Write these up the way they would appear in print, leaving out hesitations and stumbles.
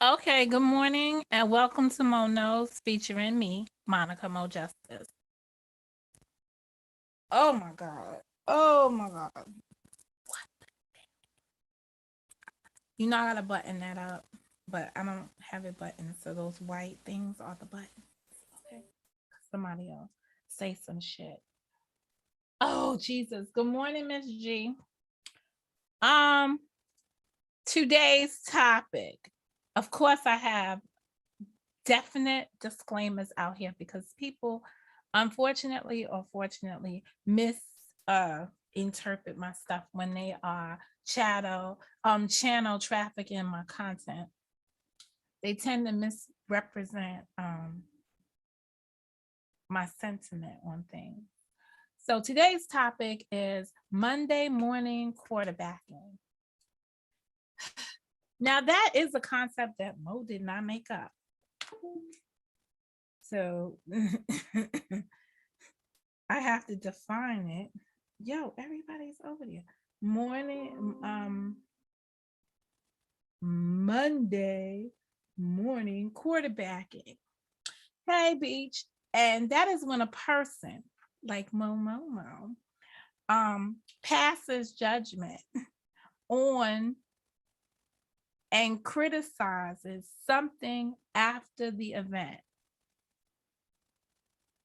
Okay, good morning and welcome to Mo Knows featuring me, Monica Mo Justice. Oh my God. Oh my God. You know I gotta button that up, but I don't have it buttoned, so those white things are the buttons. Okay. Somebody else say some shit. Oh Jesus. Good morning, Miss G. Um, Today's topic. Of course, I have definite disclaimers out here because people unfortunately or fortunately interpret my stuff when they are channel trafficking my content. They tend to misrepresent my sentiment on things. So today's topic is Monday morning quarterbacking. Now that is a concept that Mo did not make up. So I have to define it. Yo, everybody's over there. Monday morning quarterbacking. Hey, Beach. And that is when a person like Mo passes judgment on and criticizes something after the event.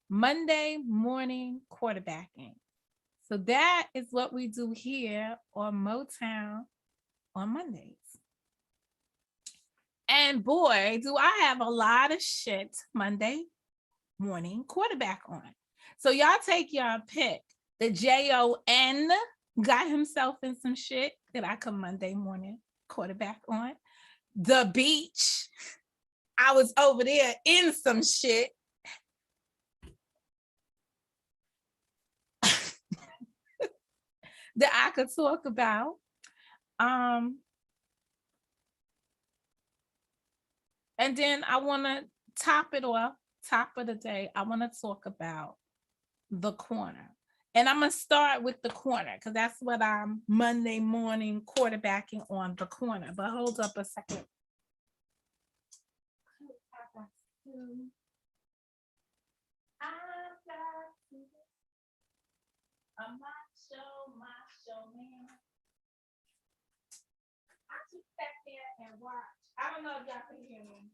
Monday morning quarterbacking. So that is what we do here on Motown on Mondays. And boy, do I have a lot of shit Monday morning quarterback on. So y'all take your pick. The JON got himself in some shit that I could Monday morning quarterback on. The Beach, I was over there in some shit. That I could talk about. And then I want to top it off, top of the day. I want to talk about the corner. And I'm going to start with the corner because that's what I'm Monday morning quarterbacking on, the corner. But hold up a second. A macho man. I just sat there and watched. I don't know if y'all can hear me.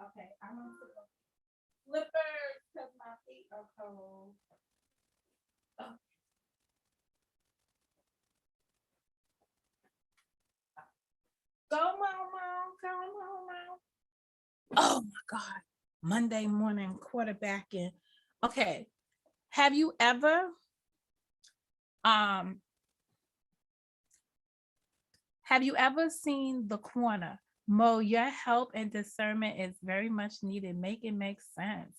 Okay, I'm gonna put the slippers because my feet are cold. Oh. Go, Mom, go, Mom. Oh my God. Monday morning quarterbacking. Okay. Have you ever um seen the corner? Mo, your help and discernment is very much needed. Make it make sense.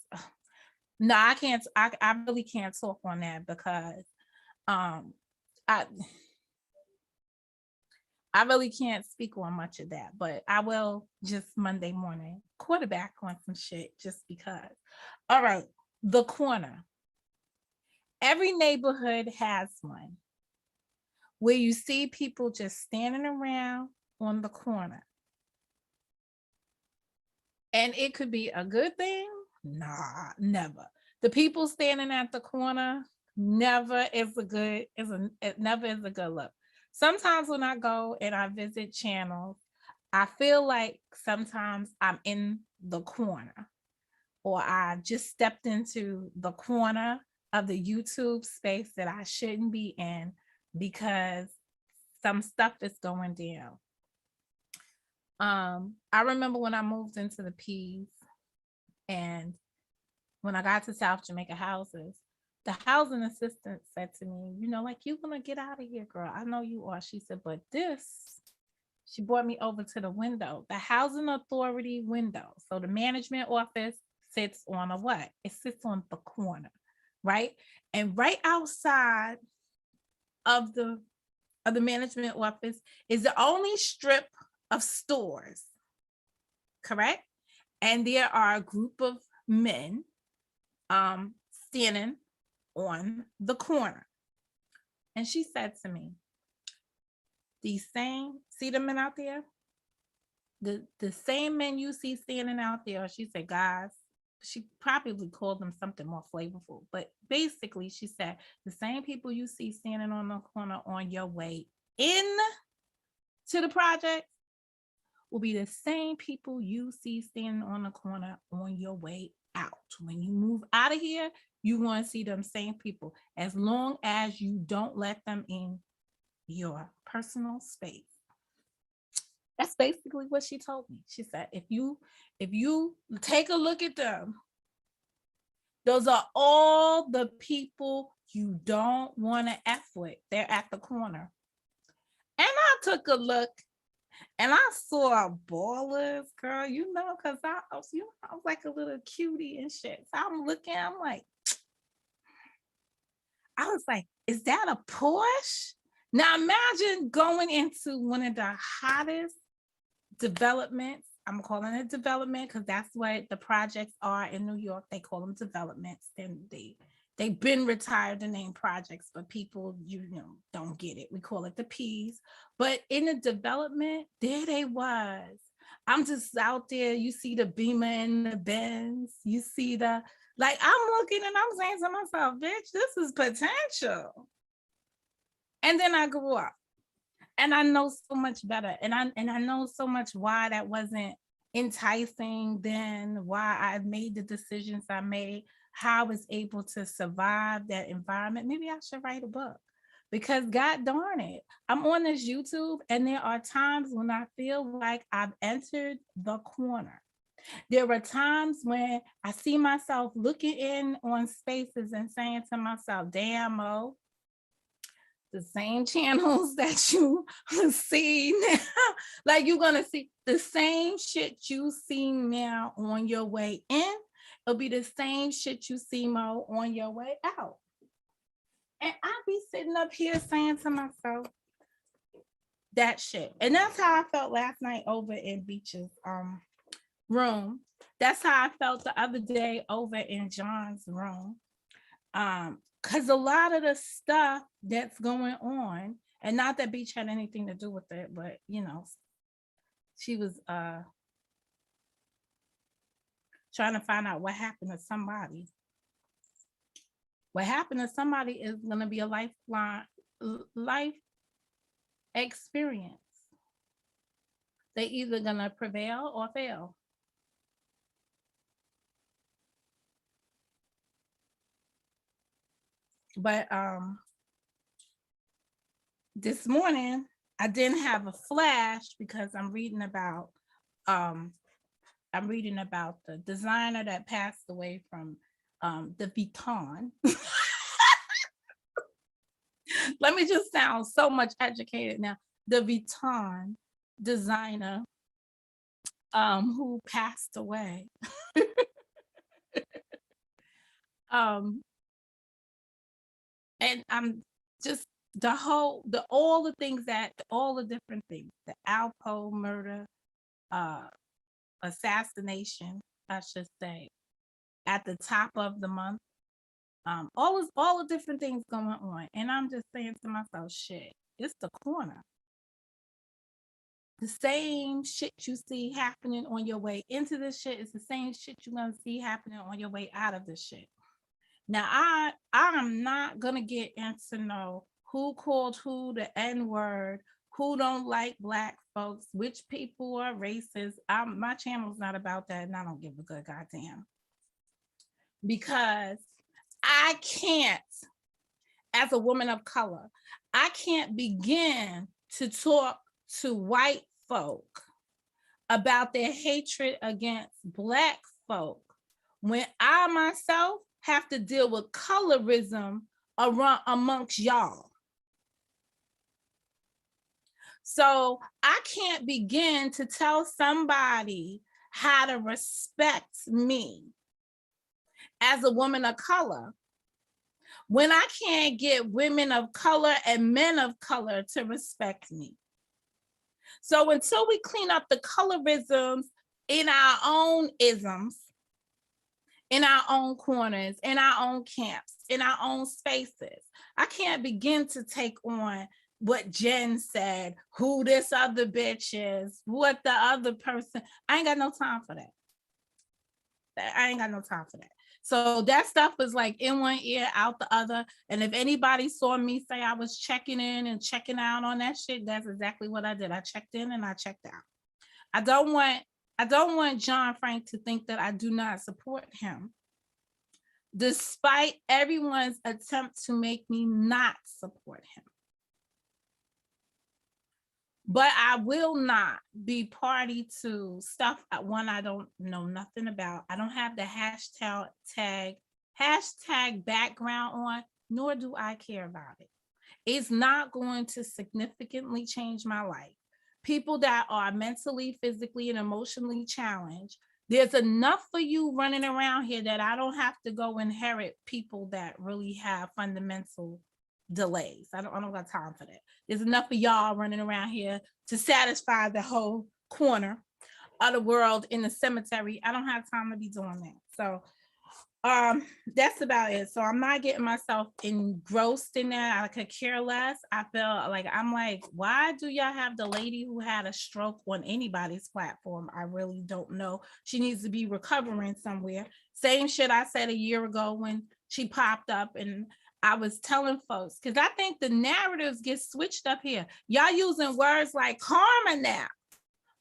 No, I can't. I really can't talk on that because um I I really can't speak on much of that, but I will just Monday morning quarterback on some shit just because. All right, the corner. Every neighborhood has one where you see people just standing around on the corner. And it could be a good thing. Nah, never. The people standing at the corner never is a good it never is a good look. Sometimes when I go and I visit channels, I feel like sometimes I'm in the corner or I just stepped into the corner of the YouTube space that I shouldn't be in because some stuff is going down. I remember when I moved into the P's and when I got to South Jamaica houses, the housing assistant said to me, you know, like, you're going to get out of here, girl. I know you are. She said, but she brought me over to the window, the housing authority window. So the management office sits on a what? It sits on the corner, right? And right outside of the management office is the only strip of stores, correct? and there are a group of men standing on the corner. And she said to me, these same, see the men out there? The same men you see standing out there, she said, guys, she probably called them something more flavorful, but basically she said, the same people you see standing on the corner on your way in to the project will be the same people you see standing on the corner on your way out. When you move out of here, you want to see them same people, as long as you don't let them in your personal space. That's basically what she told me. She said, if you take a look at them, those are all the people you don't want to F with. They're at the corner. And I took a look and I saw ballers, girl, because I was like a little cutie and shit. So I'm looking, I was like, is that a Porsche? Now imagine going into one of the hottest developments. I'm calling it development because that's what the projects are in New York. They call them developments. Then they've been retired to name projects, but people, don't get it. We call it the P's. But in the development, there they was. I'm just out there. You see the Beamer and the Benz. You see I'm looking and I'm saying to myself, bitch, this is potential. And then I grew up. And I know so much better. And I know so much why that wasn't enticing then, why I made the decisions I made, how I was able to survive that environment. Maybe I should write a book, because God darn it, I'm on this YouTube and there are times when I feel like I've entered the corner. There are times when I see myself looking in on spaces and saying to myself, damn, Mo, the same channels that you see now, like you're gonna see the same shit you see now on your way in, it'll be the same shit you see, Mo, on your way out. And I'll be sitting up here saying to myself, that shit. And that's how I felt last night over in Beach's room. That's how I felt the other day over in John's room. Because a lot of the stuff that's going on, and not that Beach had anything to do with it, but she was trying to find out what happened to somebody. What happened to somebody is going to be a life experience. They either going to prevail or fail. But this morning I didn't have a flash because I'm reading about the designer that passed away from the Vuitton. Let me just sound so much educated now. The Vuitton designer who passed away. And I'm just all the different things, the Alpo murder, assassination, I should say, at the top of the month, all the different things going on. And I'm just saying to myself, shit, it's the corner. The same shit you see happening on your way into this shit is the same shit you're gonna see happening on your way out of this shit. Now, I'm not going to get into who called who the N-word, who don't like Black folks, which people are racist. My channel's not about that, and I don't give a good goddamn. Because I can't, as a woman of color, I can't begin to talk to white folk about their hatred against Black folk when I myself have to deal with colorism amongst y'all. So I can't begin to tell somebody how to respect me as a woman of color when I can't get women of color and men of color to respect me. So until we clean up the colorisms in our own isms, in our own corners, in our own camps, in our own spaces. I can't begin to take on what Jen said, who this other bitch is, what the other person. I ain't got no time for that. I ain't got no time for that. So that stuff was like in one ear, out the other. And if anybody saw me say I was checking in and checking out on that shit, that's exactly what I did. I checked in and I checked out. I don't want John Frank to think that I do not support him, despite everyone's attempt to make me not support him. But I will not be party to stuff, one, I don't know nothing about. I don't have the hashtag background on, nor do I care about it. It's not going to significantly change my life. People that are mentally, physically, and emotionally challenged, there's enough for you running around here that I don't have to go inherit people that really have fundamental delays. I don't got time for that. There's enough of y'all running around here to satisfy the whole corner of the world in the cemetery. I don't have time to be doing that. So that's about it. So I'm not getting myself engrossed in that. I could care less. I feel like I'm like, why do y'all have the lady who had a stroke on anybody's platform? I really don't know. She needs to be recovering somewhere. Same shit I said a year ago when she popped up, and I was telling folks, because I think the narratives get switched up here. Y'all using words like karma now.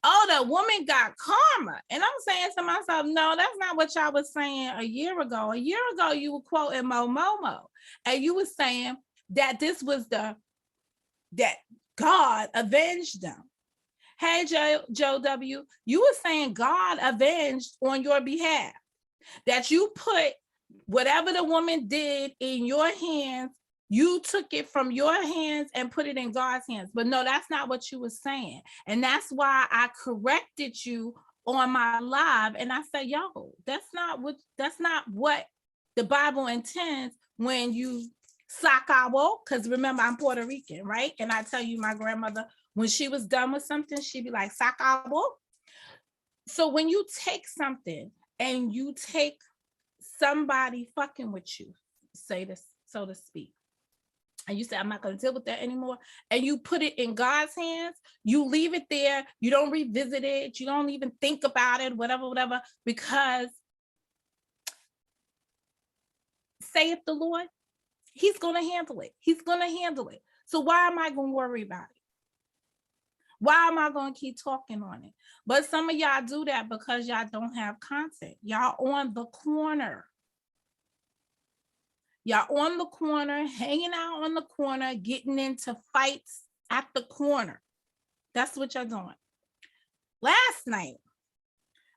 Oh, the woman got karma. And I'm saying to myself, no, that's not what y'all was saying a year ago. A year ago, you were quoting Momo, and you were saying that this was that God avenged them. Hey, Joe W., you were saying God avenged on your behalf, that you put whatever the woman did in your hands, you took it from your hands and put it in God's hands. But no, that's not what you were saying. And that's why I corrected you on my live. And I said, yo, that's not what the Bible intends when you sacabo, because remember, I'm Puerto Rican, right? And I tell you, my grandmother, when she was done with something, she'd be like, sacabo. So when you take something and you take somebody fucking with you, say this, so to speak, and you say, I'm not going to deal with that anymore, and you put it in God's hands, you leave it there, you don't revisit it, you don't even think about it, whatever, because saith the Lord, he's going to handle it. He's going to handle it. So why am I going to worry about it? Why am I going to keep talking on it? But some of y'all do that because y'all don't have content. Y'all on the corner. Y'all on the corner, hanging out on the corner, getting into fights at the corner. That's what y'all doing. Last night,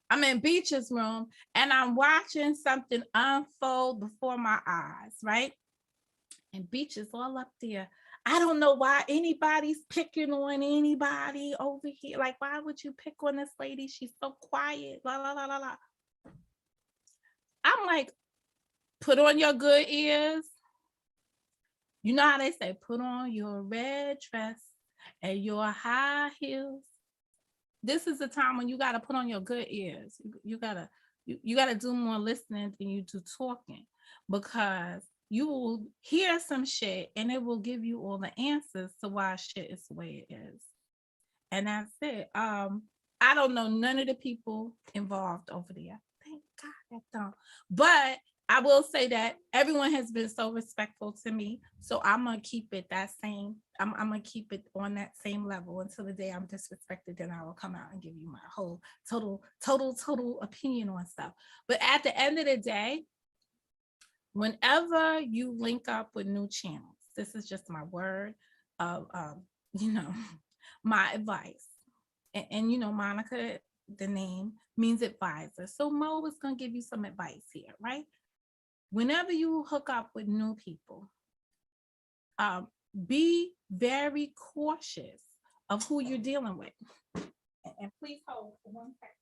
I'm in Beach's room and I'm watching something unfold before my eyes, right? And Beach is all up there. I don't know why anybody's picking on anybody over here. Like, why would you pick on this lady? She's so quiet. La la la la la. I'm like, put on your good ears. You know how they say, put on your red dress and your high heels. This is the time when you got to put on your good ears. You gotta do more listening than you do talking, because you will hear some shit and it will give you all the answers to why shit is the way it is. And that's it. I don't know none of the people involved over there. Thank God I don't. But I will say that everyone has been so respectful to me. So I'm going to keep it that same. I'm going to keep it on that same level until the day I'm disrespected. Then I will come out and give you my whole total opinion on stuff. But at the end of the day, whenever you link up with new channels, this is just my word of, my advice. And Monica, the name means advisor. So Mo is going to give you some advice here, right? Whenever you hook up with new people, be very cautious of who you're dealing with. And please hold for 1 second.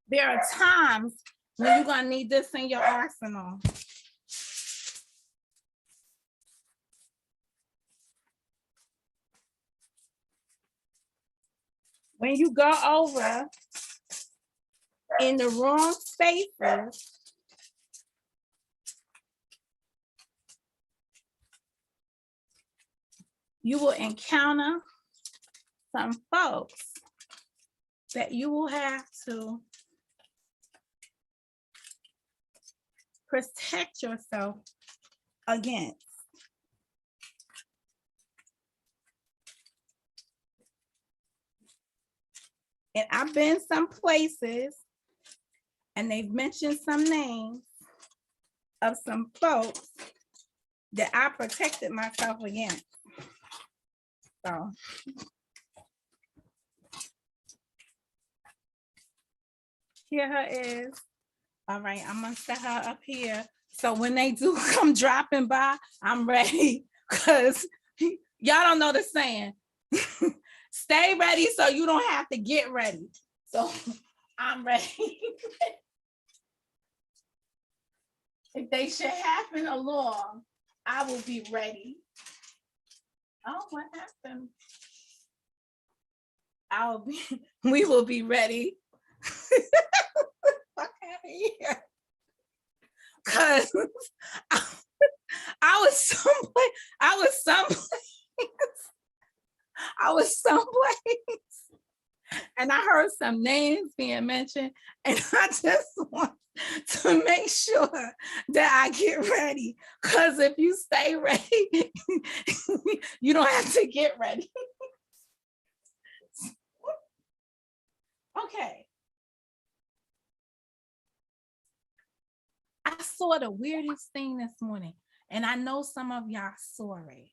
There are times when you're gonna need this in your arsenal. When you go over in the wrong spaces, you will encounter some folks that you will have to protect yourself against. And I've been some places and they've mentioned some names of some folks that I protected myself against. So here her is. All right, I'm gonna set her up here. So when they do come dropping by, I'm ready, because y'all don't know the saying. Stay ready so you don't have to get ready. So I'm ready. If they should happen along, I will be ready. Oh, what happened? We will be ready. Fuck out of here. Cause I was someplace and I heard some names being mentioned, and I just want to make sure that I get ready. Because if you stay ready, you don't have to get ready. Okay. I saw the weirdest thing this morning, and I know some of y'all saw it.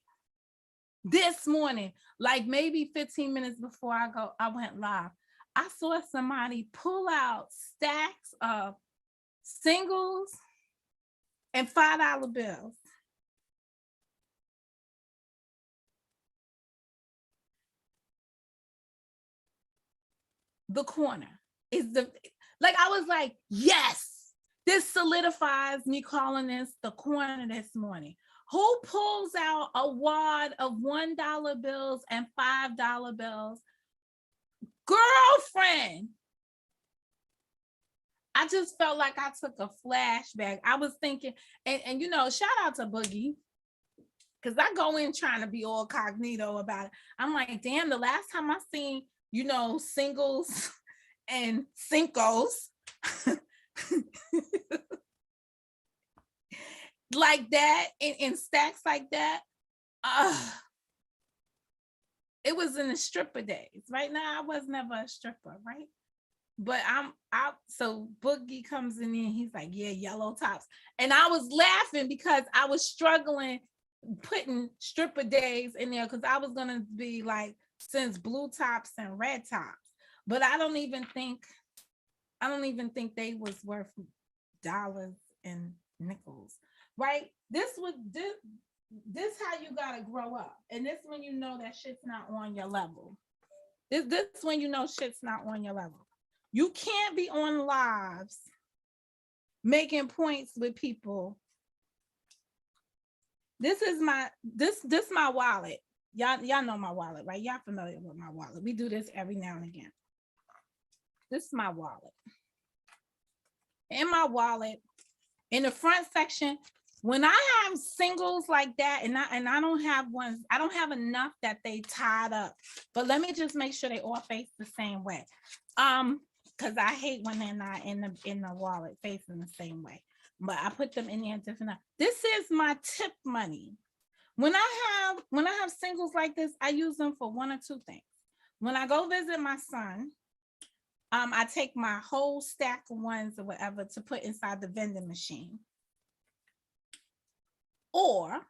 This morning, like maybe 15 minutes before I went live, I saw somebody pull out stacks of singles and $5 bills. The corner is I was like, yes, this solidifies me calling this the corner this morning. Who pulls out a wad of $1 bills and $5 bills? Girlfriend. I just felt like I took a flashback. I was thinking, and you know, shout out to Boogie, because I go in trying to be all cognito about it. I'm like, damn, the last time I seen, you know, singles and cincos like that, in stacks like that, it was in the stripper days. Right now, I was never a stripper, right? But so Boogie comes in and he's like, yeah, yellow tops. And I was laughing because I was struggling putting stripper days in there, because I was gonna be like, since blue tops and red tops. But I don't even think they was worth dollars and nickels, right? This how you gotta grow up. And this when you know that shit's not on your level. This when you know shit's not on your level. You can't be on lives making points with people. This is my my wallet. Y'all know my wallet, right? Y'all familiar with my wallet. We do this every now and again. This is my wallet. In my wallet, in the front section, when I have singles like that, and I don't have ones, I don't have enough that they tied up. But let me just make sure they all face the same way. Because I hate when they're not in the wallet facing the same way. But I put them in there different. This is my tip money. When I have singles like this, I use them for one or two things. When I go visit my son, I take my whole stack of ones or whatever to put inside the vending machine. Or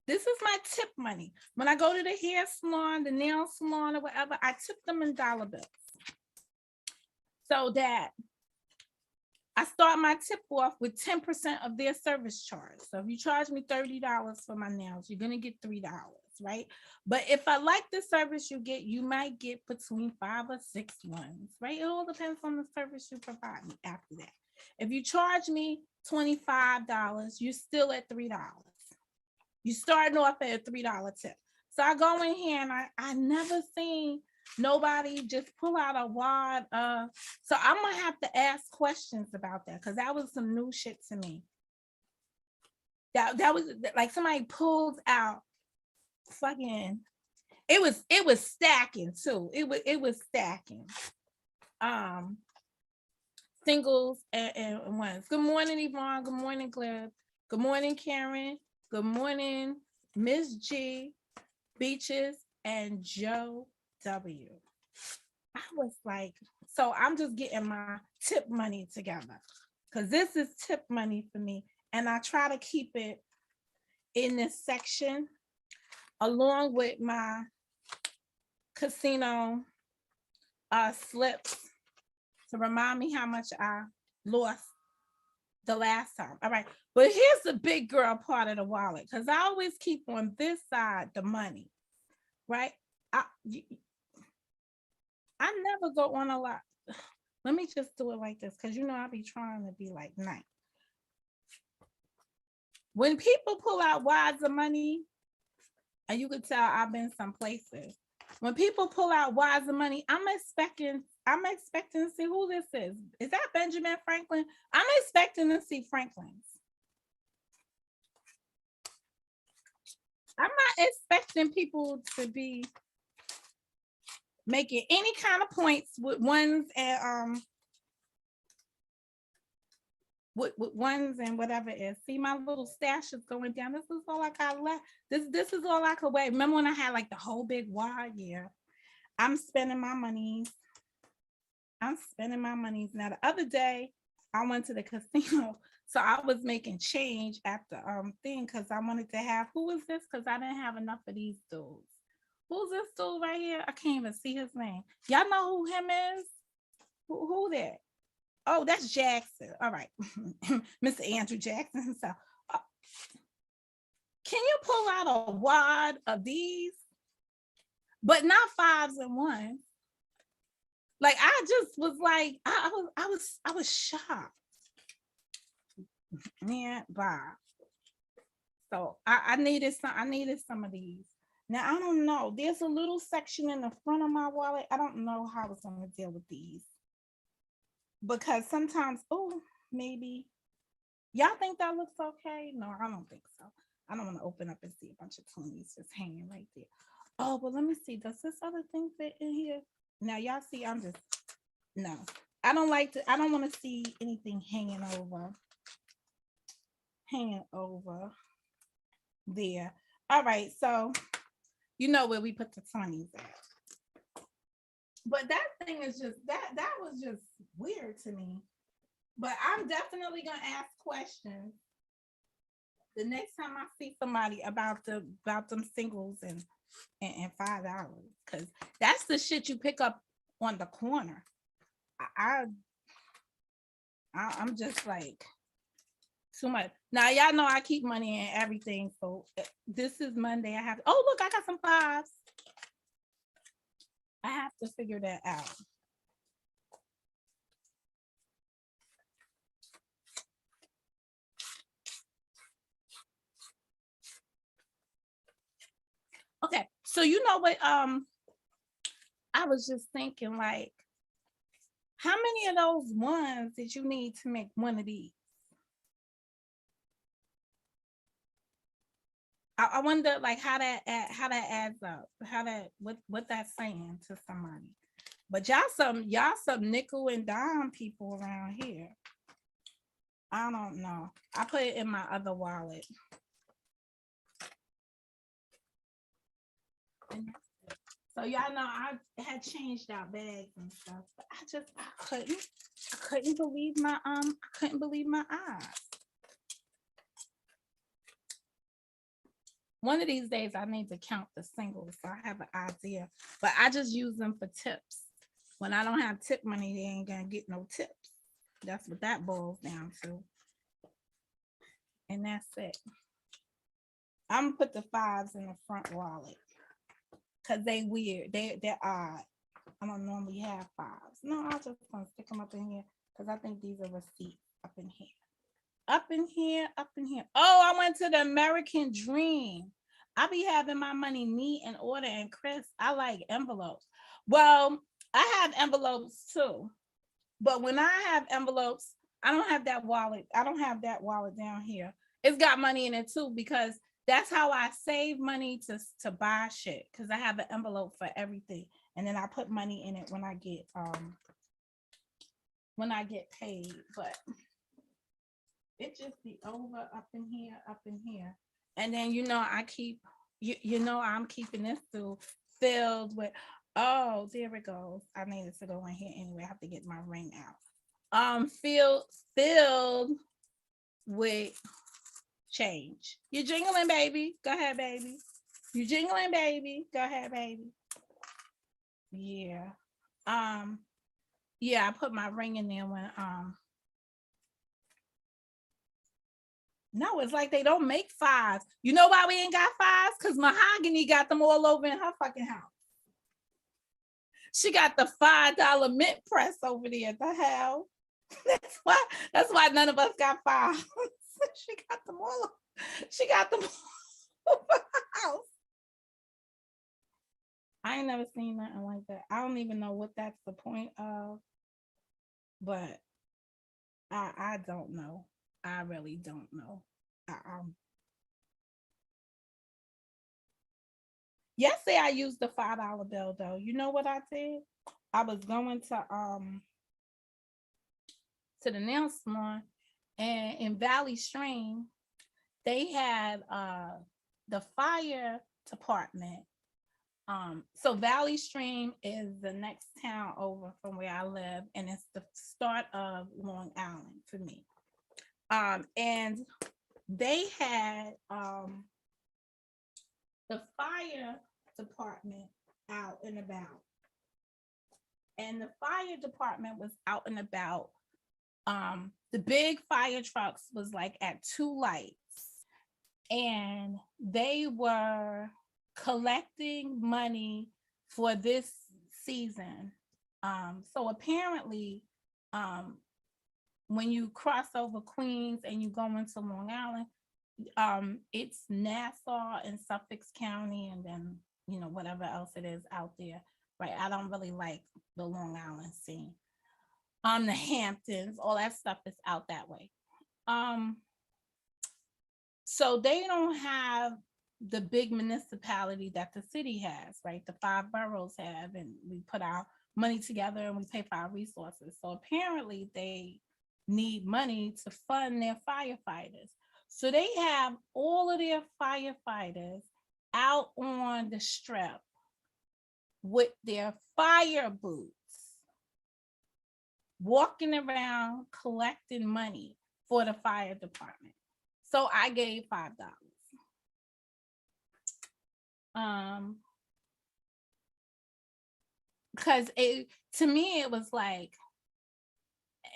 this is my tip money. When I go to the hair salon, the nail salon, or whatever, I tip them in dollar bills. So that I start my tip off with 10% of their service charge. So if you charge me $30 for my nails, you're gonna get $3. right? But if I like the service you get, you might get between 5 or 6 ones, right? It all depends on the service you provide me after that. If you charge me $25, you're still at $3. You starting off at a $3 tip. So I go in here and I never seen nobody just pull out a wad of, so I'm gonna have to ask questions about that because that was some new shit to me. That was like somebody pulled out fucking, it was stacking too. It was stacking. Singles and ones. Good morning, Yvonne. Good morning, Gleb. Good morning, Karen. Good morning, Miss G, Beaches, and Joe W. I was like, so I'm just getting my tip money together because this is tip money for me. And I try to keep it in this section along with my casino slips to remind me how much I lost the last time. All right. But here's the big girl part of the wallet because I always keep on this side the money, right? I never go on a lot. Let me just do it like this because you know I'll be trying to be like nice. When people pull out wads of money, and you could tell I've been some places. When people pull out wads of money, I'm expecting to see who this is. Is that Benjamin Franklin? I'm expecting to see Franklin's. I'm not expecting people to be making any kind of points with ones and with ones and whatever it is. See, my little stash is going down. This is all I got left. This is all I could wait. Remember when I had like the whole big wad? Yeah. I'm spending my monies. Now the other day I went to the casino, so I was making change at the thing because I wanted to have, who is this? Because I didn't have enough of these dudes. Who's this dude right here? I can't even see his name. Y'all know who him is? Who that? Oh, that's Jackson. All right. Mr. Andrew Jackson himself. Can you pull out a wad of these? But not 5s and 1s. Like I just was like, I was shocked. Yeah, bye. So I needed some of these. Now I don't know. There's a little section in the front of my wallet. I don't know how I was gonna deal with these. Because sometimes, oh, maybe. Y'all think that looks okay? No, I don't think so. I don't want to open up and see a bunch of 20s just hanging right there. Oh, but let me see. Does this other thing fit in here? Now, y'all see, no. I don't want to see anything hanging over there. All right, so you know where we put the 20s at. But that thing is just, that was just weird to me. But I'm definitely gonna ask questions the next time I see somebody about them singles and $5, because that's the shit you pick up on the corner. I'm just like too much. Now y'all know I keep money and everything, so this is Monday. Oh look, I got some 5s. I have to figure that out. Okay, so you know what? I was just thinking, like, how many of those ones did you need to make one of these? I wonder, like, how that adds up, what that's saying to somebody. But y'all some nickel and dime people around here. I don't know. I put it in my other wallet. So y'all know I had changed out bags and stuff, but I couldn't believe my eyes. One of these days I need to count the singles so I have an idea, but I just use them for tips. When I don't have tip money, they ain't gonna get no tips. That's what that boils down to. And that's it. I'm gonna put the 5s in the front wallet because they weird. They're odd. I don't normally have 5s. No, I'll just gonna stick them up in here because I think these are receipts up in here. Up in here, up in here. Oh, I went to the American Dream. I be having my money neat and order and crisp. I like envelopes. Well, I have envelopes too. But when I have envelopes, I don't have that wallet. I don't have that wallet down here. It's got money in it too, because that's how I save money to buy shit. Because I have an envelope for everything. And then I put money in it when I get paid. But it just be over up in here, up in here. And then I keep I'm keeping this through filled with, oh, there it goes. I needed to go in here anyway. I have to get my ring out. Filled with change. You're jingling, baby. Go ahead, baby. You jingling, baby. Go ahead, baby. Yeah. Yeah, I put my ring in there when no, it's like they don't make 5s. You know why we ain't got 5s? Because Mahogany got them all over in her fucking house. She got the $5 mint press over there. The hell? That's why none of us got 5s. She got them all. She got them all over her house. I ain't never seen nothing like that. I don't even know what that's the point of, but I don't know. I really don't know. Yesterday I used the $5 bill though. You know what I did? I was going to the nail salon, and in Valley Stream, they had the fire department. So Valley Stream is the next town over from where I live, and it's the start of Long Island for me. And they had the fire department out and about. And the fire department was out and about. The big fire trucks was like at 2 lights, and they were collecting money for this season. So apparently, when you cross over Queens and you go into Long Island, it's Nassau and Suffolk County, and then whatever else it is out there. Right? I don't really like the Long Island scene. The Hamptons, all that stuff is out that way. So they don't have the big municipality that the city has, right? The 5 boroughs have, and we put our money together and we pay for our resources. So apparently they need money to fund their firefighters. So they have all of their firefighters out on the strip with their fire boots, walking around collecting money for the fire department. So I gave $5. Because to me it was like,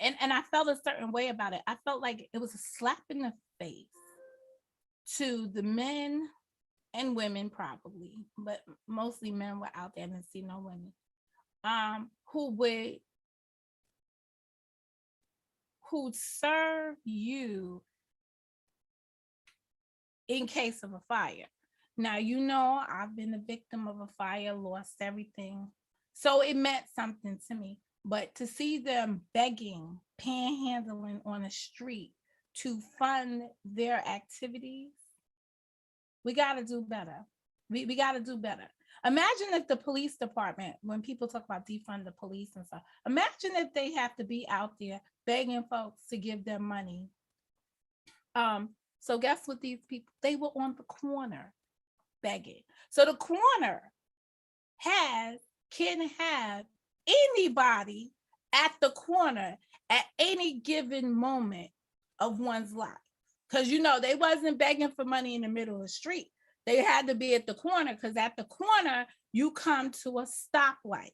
and I felt a certain way about it. I felt like it was a slap in the face to the men and women, probably, but mostly men were out there. I didn't see no women, who'd serve you in case of a fire. Now, I've been a victim of a fire, lost everything. So it meant something to me. But to see them begging, panhandling on the street to fund their activities, we got to do better. We got to do better. Imagine if the police department, when people talk about defund the police and stuff, imagine if they have to be out there begging folks to give them money. So guess what these people, they were on the corner begging. So the corner can have anybody at the corner at any given moment of one's life. Because, they wasn't begging for money in the middle of the street. They had to be at the corner, because at the corner, you come to a stoplight.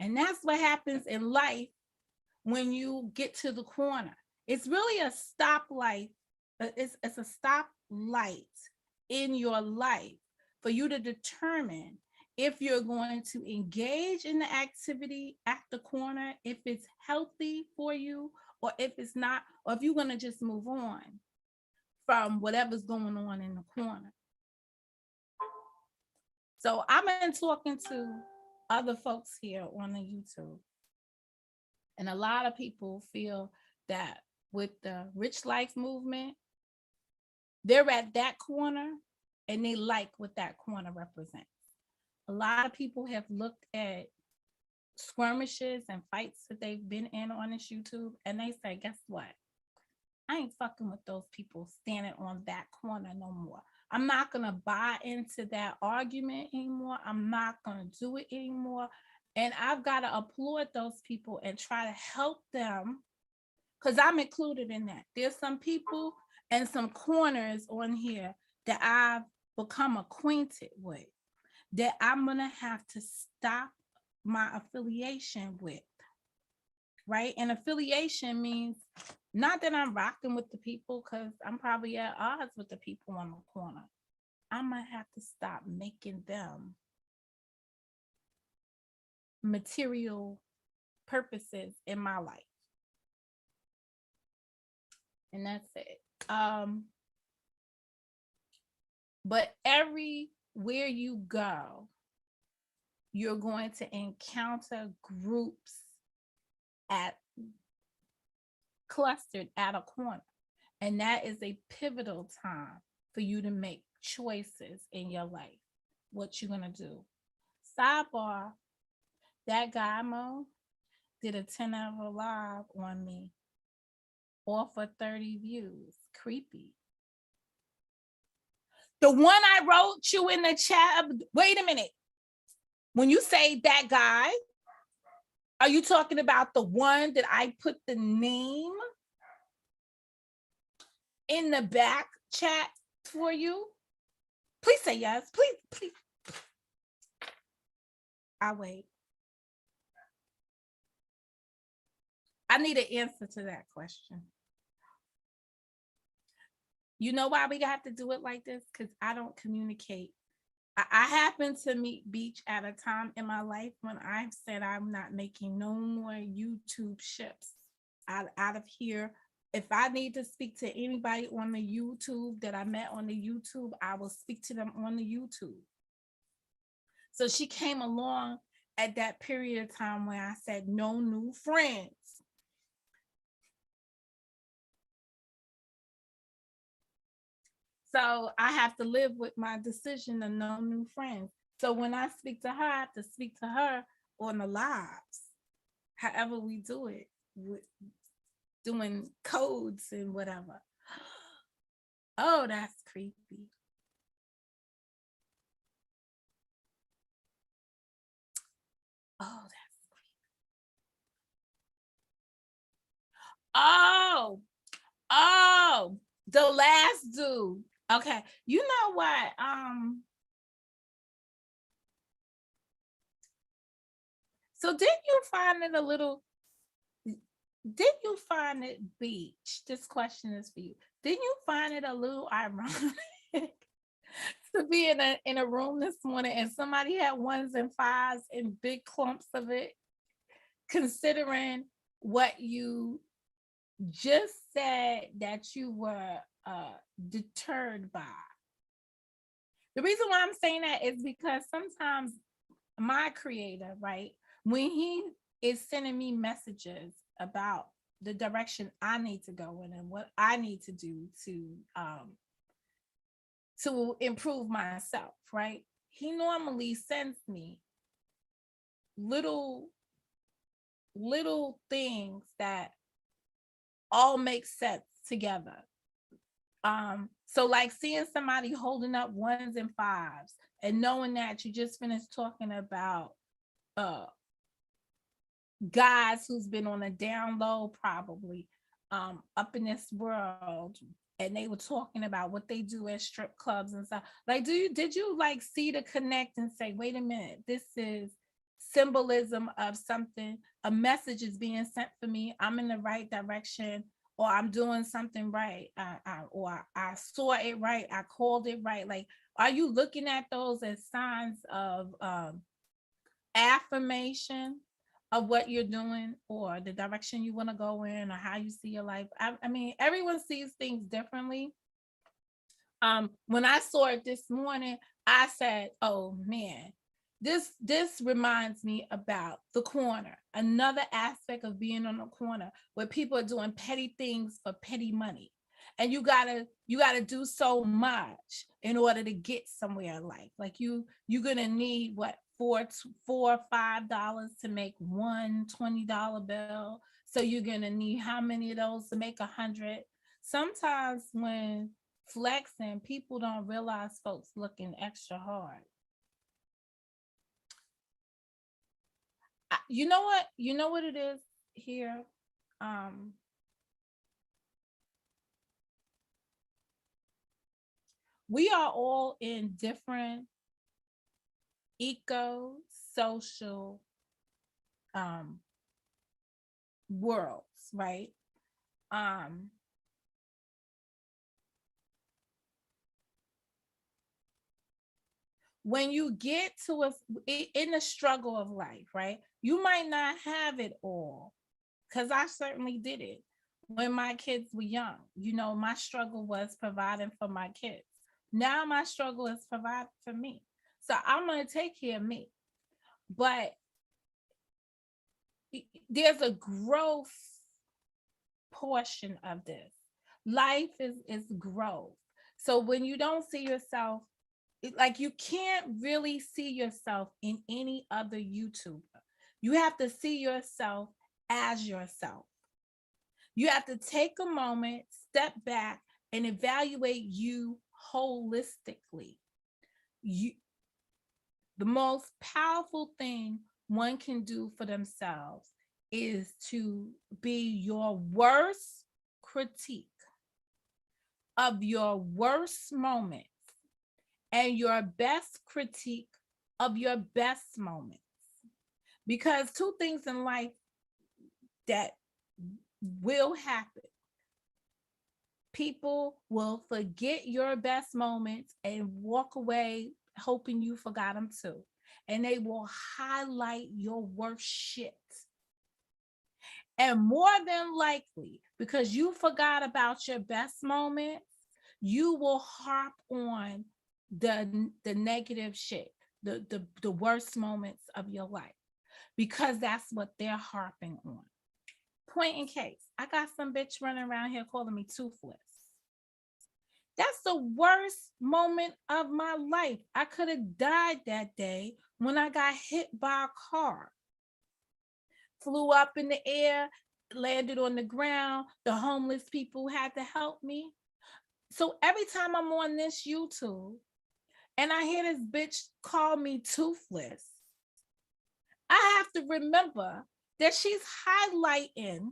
And that's what happens in life when you get to the corner. It's really a stoplight. It's a stoplight in your life for you to determine if you're going to engage in the activity at the corner, if it's healthy for you, or if it's not, or if you're going to just move on from whatever's going on in the corner. So I've been talking to other folks here on the YouTube, and a lot of people feel that with the Rich Life movement, they're at that corner and they like what that corner represents. A lot of people have looked at skirmishes and fights that they've been in on this YouTube, and they say, guess what? I ain't fucking with those people standing on that corner no more. I'm not going to buy into that argument anymore. I'm not going to do it anymore. And I've got to applaud those people and try to help them, because I'm included in that. There's some people and some corners on here that I've become acquainted with that I'm going to have to stop my affiliation with, right? And affiliation means not that I'm rocking with the people, because I'm probably at odds with the people on the corner. I'm going to have to stop making them material purposes in my life. And that's it. But everywhere you go, you're going to encounter groups clustered at a corner. And that is a pivotal time for you to make choices in your life. What you're going to do. Sidebar, that guy Mo did a 10-hour live on me, all for 30 views. Creepy. The one I wrote you in the chat, wait a minute. When you say that guy, are you talking about the one that I put the name in the back chat for you? Please say yes. Please. I'll wait. I need an answer to that question. You know why we have to do it like this? Because I don't communicate. I happen to meet Beach at a time in my life when I've said I'm not making no more YouTube ships out of here. If I need to speak to anybody on the YouTube that I met on the YouTube, I will speak to them on the YouTube. So she came along at that period of time where I said no new friends. So I have to live with my decision of no new friends. So when I speak to her, I have to speak to her on the lives, however we do it, doing codes and whatever. Oh, that's creepy. Oh, that's creepy. Oh, the last dude. Okay, you know what? So did you find it Beach? This question is for you. Didn't you find it a little ironic to be in a room this morning and somebody had ones and fives and big clumps of it, considering what you just said that you were deterred by? The reason why I'm saying that is because sometimes my creator, right, when he is sending me messages about the direction I need to go in and what I need to do to improve myself, right, he normally sends me little things that all make sense together. So like seeing somebody holding up ones and fives and knowing that you just finished talking about guys who's been on a down low probably up in this world, and they were talking about what they do at strip clubs and stuff. Like, did you like see the connect and say, wait a minute, this is symbolism of something, a message is being sent for me, I'm in the right direction, or I'm doing something right, or I saw it right, I called it right. Like, are you looking at those as signs of affirmation of what you're doing or the direction you want to go in or how you see your life? I mean, everyone sees things differently. When I saw it this morning, I said, oh man, this reminds me about the corner, another aspect of being on the corner where people are doing petty things for petty money. And you gotta do so much in order to get somewhere in life. Like you're gonna need what, $4 or $5 to make one $20 bill. So you're gonna need how many of those to make 100? Sometimes when flexing, people don't realize folks looking extra hard. You know what? You know what it is here? Um, we are all in different eco social um worlds, right? Um, when you get to in the struggle of life, right? You might not have it all, because I certainly did it when my kids were young. You know, my struggle was providing for my kids. Now my struggle is providing for me. So I'm going to take care of me. But there's a growth portion of this. Life is growth. So when you don't see yourself, like you can't really see yourself in any other YouTuber. You have to see yourself as yourself. You have to take a moment, step back, and evaluate you holistically. You, the most powerful thing one can do for themselves is to be your worst critique of your worst moments and your best critique of your best moments. Because two things in life that will happen: people will forget your best moments and walk away hoping you forgot them too. And they will highlight your worst shit. And more than likely, because you forgot about your best moments, you will harp on the negative shit, the worst moments of your life, because that's what they're harping on. Point in case, I got some bitch running around here calling me toothless. That's the worst moment of my life. I could have died that day when I got hit by a car. Flew up in the air, landed on the ground. The homeless people had to help me. So every time I'm on this YouTube and I hear this bitch call me toothless, I have to remember that she's highlighting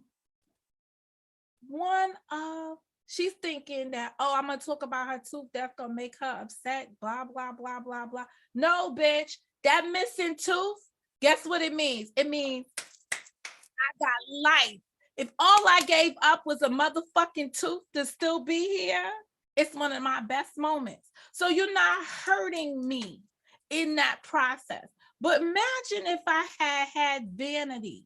one of, she's thinking that, oh, I'm gonna talk about her tooth, that's gonna make her upset, blah blah blah blah blah. No, bitch, that missing tooth, guess what it means? It means I got life. If all I gave up was a motherfucking tooth to still be here, it's one of my best moments. So you're not hurting me in that process. But imagine if I had vanity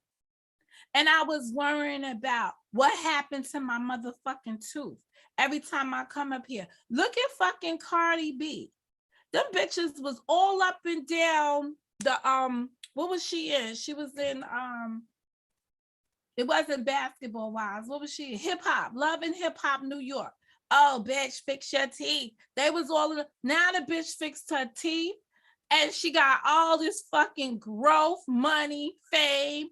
and I was worrying about what happened to my motherfucking tooth every time I come up here. Look at fucking Cardi B. Them bitches was all up and down the what was she in? She was in it wasn't Basketball Wives. What was she? Hip hop, Love and Hip Hop New York. Oh, bitch, fix your teeth. They was all in now the bitch fixed her teeth and she got all this fucking growth, money, fame,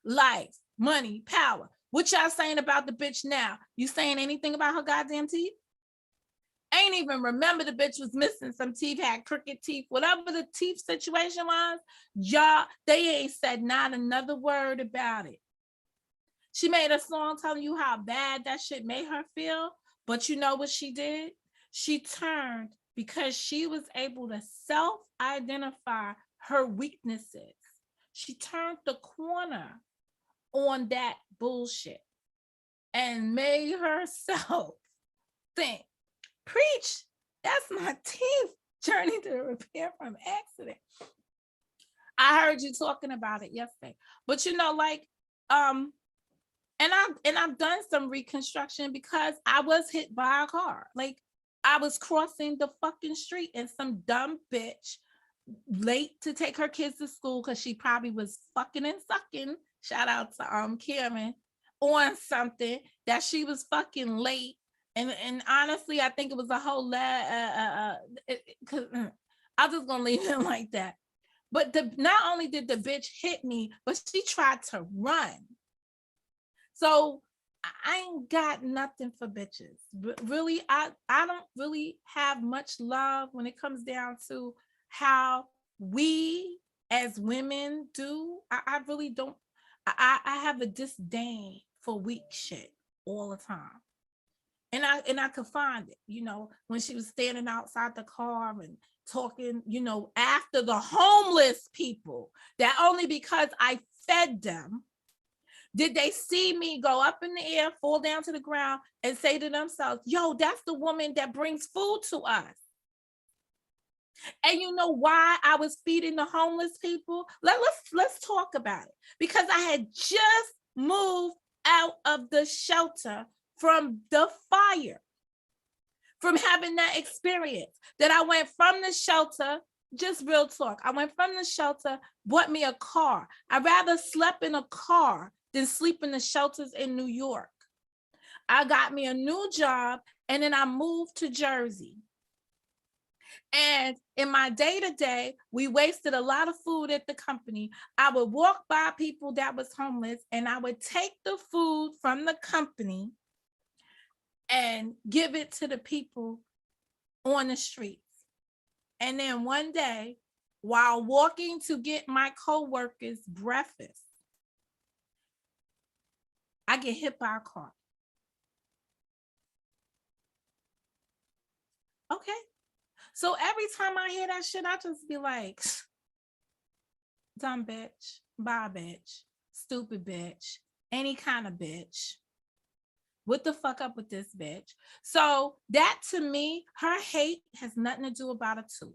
life, money, power. What y'all saying about the bitch now? You saying anything about her goddamn teeth? Ain't even remember the bitch was missing some teeth, had crooked teeth, whatever the teeth situation was. Y'all, they ain't said not another word about it. She made a song telling you how bad that shit made her feel. But you know what she did? She turned, because she was able to self-identify her weaknesses. She turned the corner on that bullshit. and made herself think, preach, that's my teeth journey to repair from accident. I heard you talking about it yesterday. But you know, like, and I've done some reconstruction because I was hit by a car. Like, I was crossing the fucking street and some dumb bitch late to take her kids to school because she probably was fucking and sucking. Shout out to Karen on something that she was fucking late. And honestly, I think it was a whole lot. I'm just gonna leave it like that. But not only did the bitch hit me, but she tried to run. So I ain't got nothing for bitches. But really, I don't really have much love when it comes down to how we as women do. I really don't. I have a disdain for weak shit all the time. And I could find it, you know, when she was standing outside the car and talking, you know, after the homeless people, that only because I fed them did they see me go up in the air, fall down to the ground, and say to themselves, yo, that's the woman that brings food to us. And you know why I was feeding the homeless people? Let's talk about it. Because I had just moved out of the shelter from the fire, from having that experience, that I went from the shelter, just real talk. I went from the shelter, bought me a car. I'd rather slept in a car than sleep in the shelters in New York. I got me a new job and then I moved to Jersey. And in my day-to-day, we wasted a lot of food at the company. I would walk by people that was homeless and I would take the food from the company and give it to the people on the streets. And then one day, while walking to get my co-workers breakfast, I get hit by a car. Okay. So every time I hear that shit, I just be like, dumb bitch, bye bitch, stupid bitch, any kind of bitch. What the fuck up with this bitch? So that to me, her hate has nothing to do about a tooth.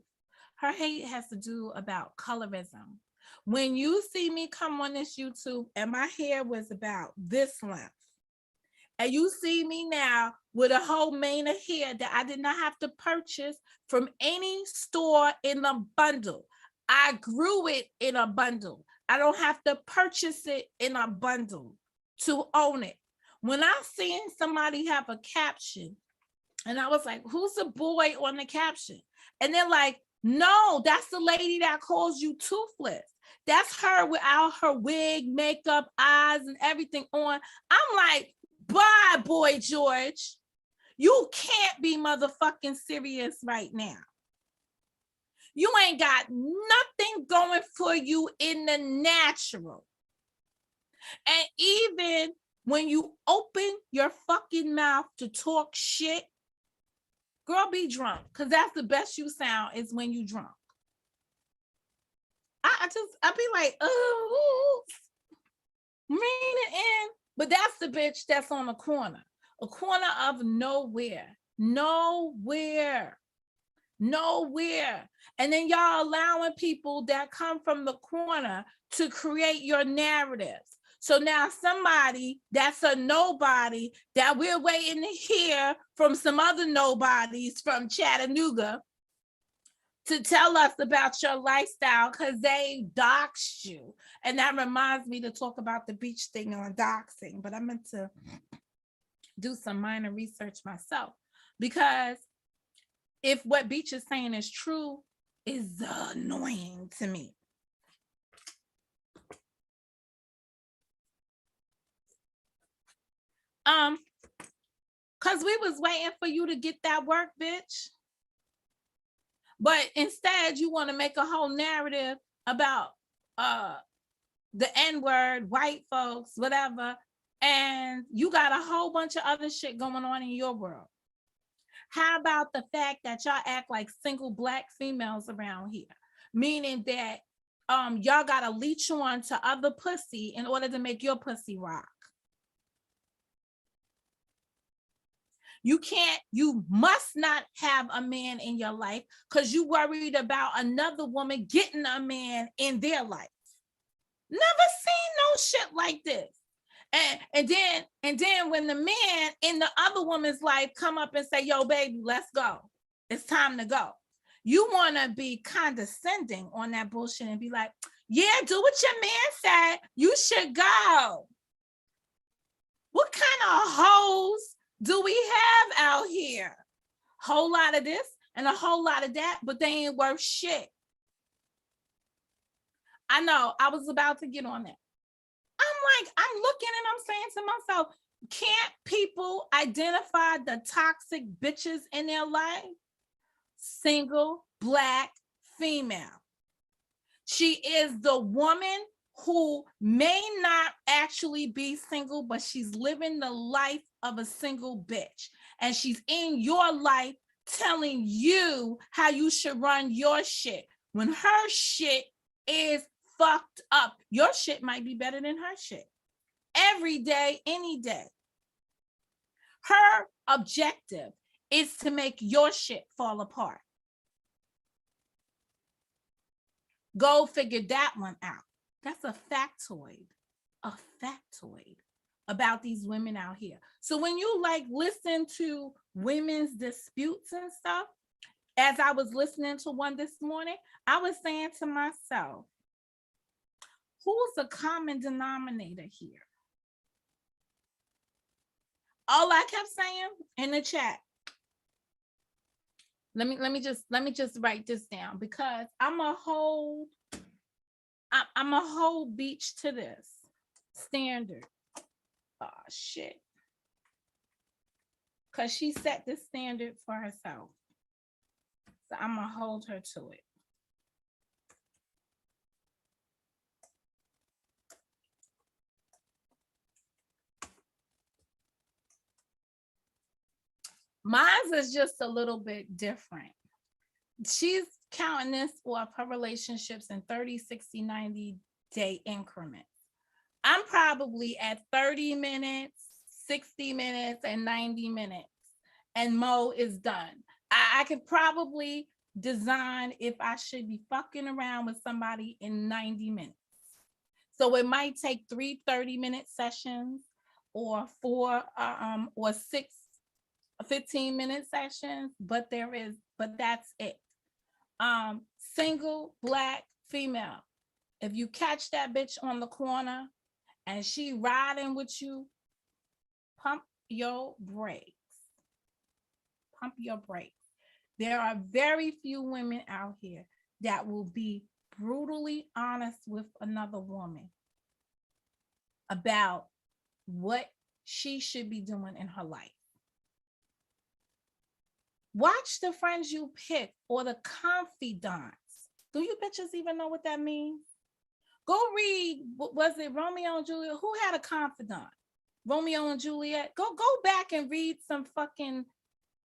Her hate has to do about colorism. When you see me come on this YouTube and my hair was about this length, and you see me now with a whole mane of hair that I did not have to purchase from any store in a bundle. I grew it in a bundle. I don't have to purchase it in a bundle to own it. When I seen somebody have a caption, and I was like, who's the boy on the caption? And they're like, no, that's the lady that calls you toothless. That's her without her wig, makeup, eyes, and everything on. I'm like, bye, Boy George. You can't be motherfucking serious right now. You ain't got nothing going for you in the natural. And even when you open your fucking mouth to talk shit, girl, be drunk, because that's the best you sound is when you drunk. I be like, oh, rein it in. But that's the bitch that's on a corner of nowhere. And then y'all allowing people that come from the corner to create your narratives. So now somebody that's a nobody that we're waiting to hear from some other nobodies from Chattanooga to tell us about your lifestyle because they doxed you. And that reminds me to talk about the beach thing on doxing, but I meant to do some minor research myself, because if what Beach is saying is true, is annoying to me. Because we was waiting for you to get that work, bitch. But instead, you want to make a whole narrative about the N-word, white folks, whatever, and you got a whole bunch of other shit going on in your world. How about the fact that y'all act like single Black females around here? Meaning that y'all gotta leech on to other pussy in order to make your pussy rock. You must not have a man in your life because you worried about another woman getting a man in their life. Never seen no shit like this. And then when the man in the other woman's life come up and say, yo, baby, let's go. It's time to go. You want to be condescending on that bullshit and be like, yeah, do what your man said. You should go. What kind of hoes do we have out here? Whole lot of this and a whole lot of that, but they ain't worth shit. I know, I was about to get on that. I'm looking and I'm saying to myself, can't people identify the toxic bitches in their life? Single, Black, female. She is the woman who may not actually be single, but she's living the life of a single bitch. And she's in your life telling you how you should run your shit. When her shit is fucked up, your shit might be better than her shit. Every day, any day. Her objective is to make your shit fall apart. Go figure that one out. That's a factoid about these women out here. So when you like listen to women's disputes and stuff, as I was listening to one this morning, I was saying to myself, who's the common denominator here? All I kept saying in the chat, let me just write this down because I'm a whole beach to this standard. Oh shit. Because she set the standard for herself. So I'm gonna hold her to it. Mine is just a little bit different. She's counting this off her relationships in 30, 60, 90 day increments. I'm probably at 30 minutes, 60 minutes, and 90 minutes. And Mo is done. I could probably design if I should be fucking around with somebody in 90 minutes. So it might take 3 30-minute sessions or 4 or 6 15-minute sessions, but that's it. Single, Black, female. If you catch that bitch on the corner and she riding with you, pump your brakes. Pump your brakes. There are very few women out here that will be brutally honest with another woman about what she should be doing in her life. Watch the friends you pick or the confidants. Do you bitches even know what that means? Go read, was it Romeo and Juliet? Who had a confidant? Romeo and Juliet? Go back and read some fucking,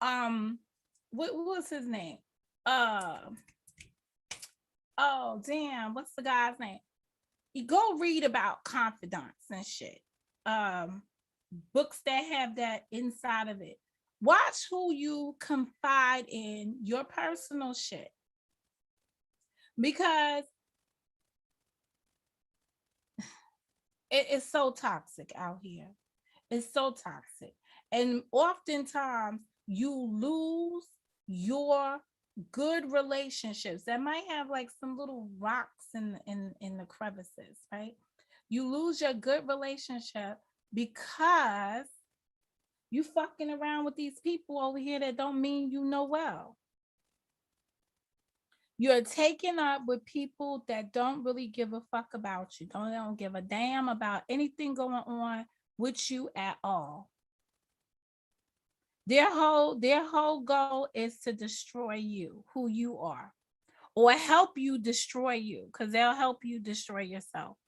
what was his name? Oh, damn, what's the guy's name? You go read about confidants and shit. Books that have that inside of it. Watch who you confide in your personal shit. Because it is so toxic out here. It's so toxic. And oftentimes you lose your good relationships that might have like some little rocks in the crevices, right? You lose your good relationship because you fucking around with these people over here that don't mean you know well. You're taking up with people that don't really give a fuck about you. Don't give a damn about anything going on with you at all. Their whole goal is to destroy you, who you are, or help you destroy you, because they'll help you destroy yourself.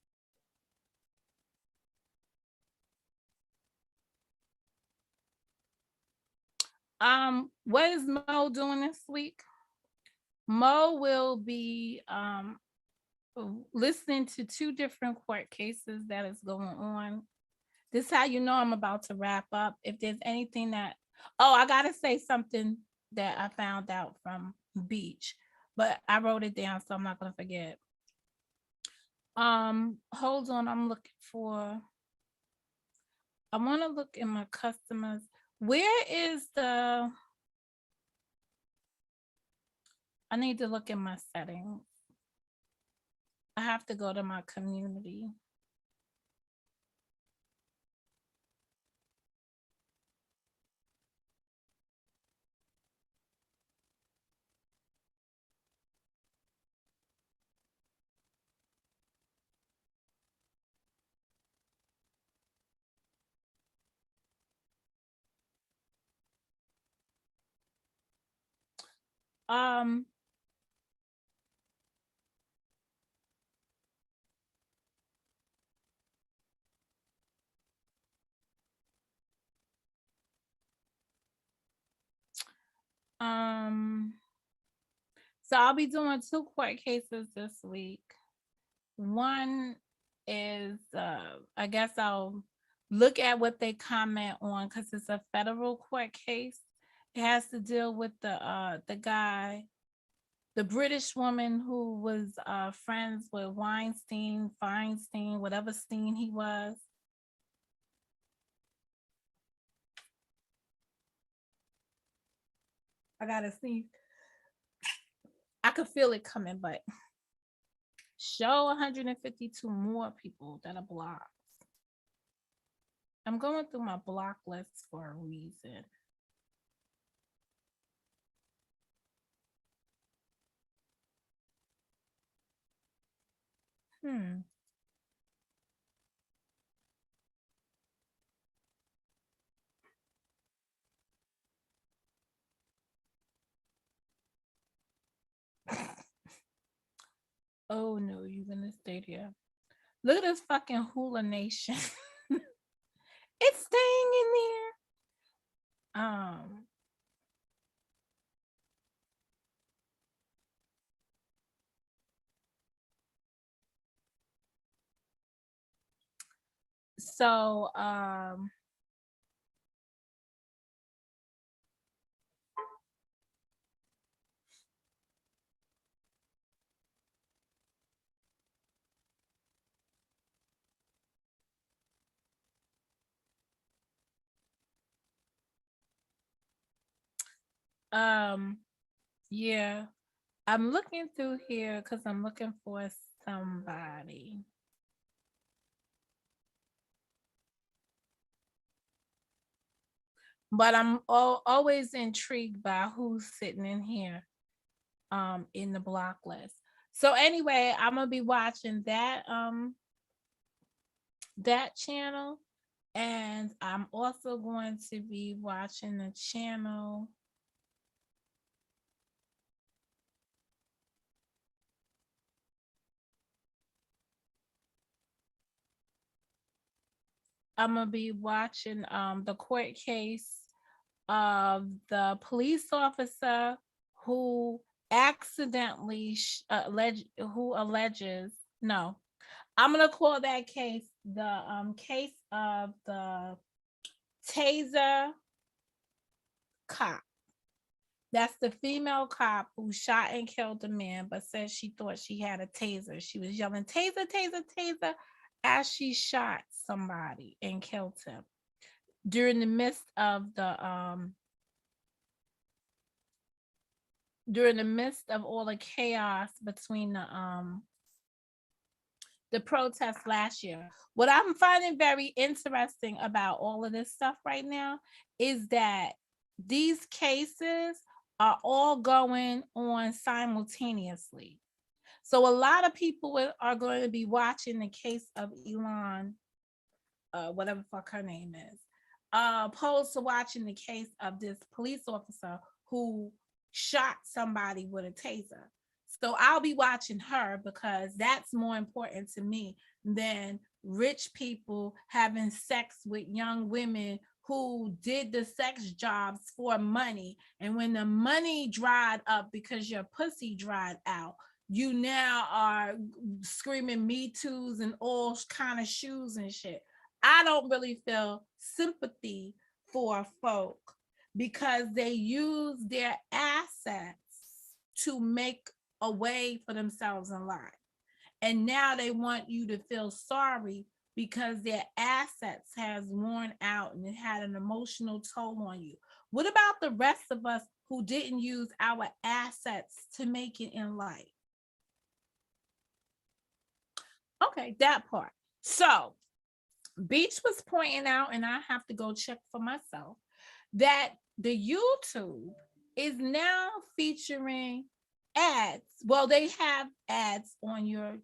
What is Mo doing this week? Mo will be listening to 2 different court cases that is going on. This is how you know I'm about to wrap up. If there's anything that Oh, I gotta say something that I found out from Beach, but I wrote it down so I'm not gonna forget. Hold on, I'm looking for. I want to look in my customers. Where is the? I need to look in my settings. I have to go to my community. Um, um, so I'll be doing two court cases this week. One is I guess I'll look at what they comment on because it's a federal court case. It has to deal with the guy, the British woman who was friends with Feinstein, whatever Steen he was. I gotta see. I could feel it coming, but show 152 more people that are blocked. I'm going through my block list for a reason. Hmm. Oh no, you're gonna stay there. Look at this fucking hula nation. It's staying in there. So um yeah, I'm looking through here because I'm looking for somebody. But I'm always intrigued by who's sitting in here in the block list. So anyway, I'm gonna be watching that channel, and I'm also going to be watching the channel. I'm gonna be watching the court case of the police officer who accidentally who alleges no, I'm gonna call that case the case of the taser cop. That's the female cop who shot and killed the man, but said she thought she had a taser. She was yelling taser, taser, taser as she shot somebody and killed him during the midst of all the chaos between the protests last year. What I'm finding very interesting about all of this stuff right now is that these cases are all going on simultaneously. So a lot of people are going to be watching the case of Elon, whatever the fuck her name is, opposed to watching the case of this police officer who shot somebody with a taser. So I'll be watching her because that's more important to me than rich people having sex with young women who did the sex jobs for money. And when the money dried up because your pussy dried out, you now are screaming me toos and all kind of shoes and shit. I don't really feel sympathy for folk because they use their assets to make a way for themselves in life. And now they want you to feel sorry because their assets has worn out and it had an emotional toll on you. What about the rest of us who didn't use our assets to make it in life? Okay, that part. So Beach was pointing out, and I have to go check for myself, that the YouTube is now featuring ads. Well, they have ads on your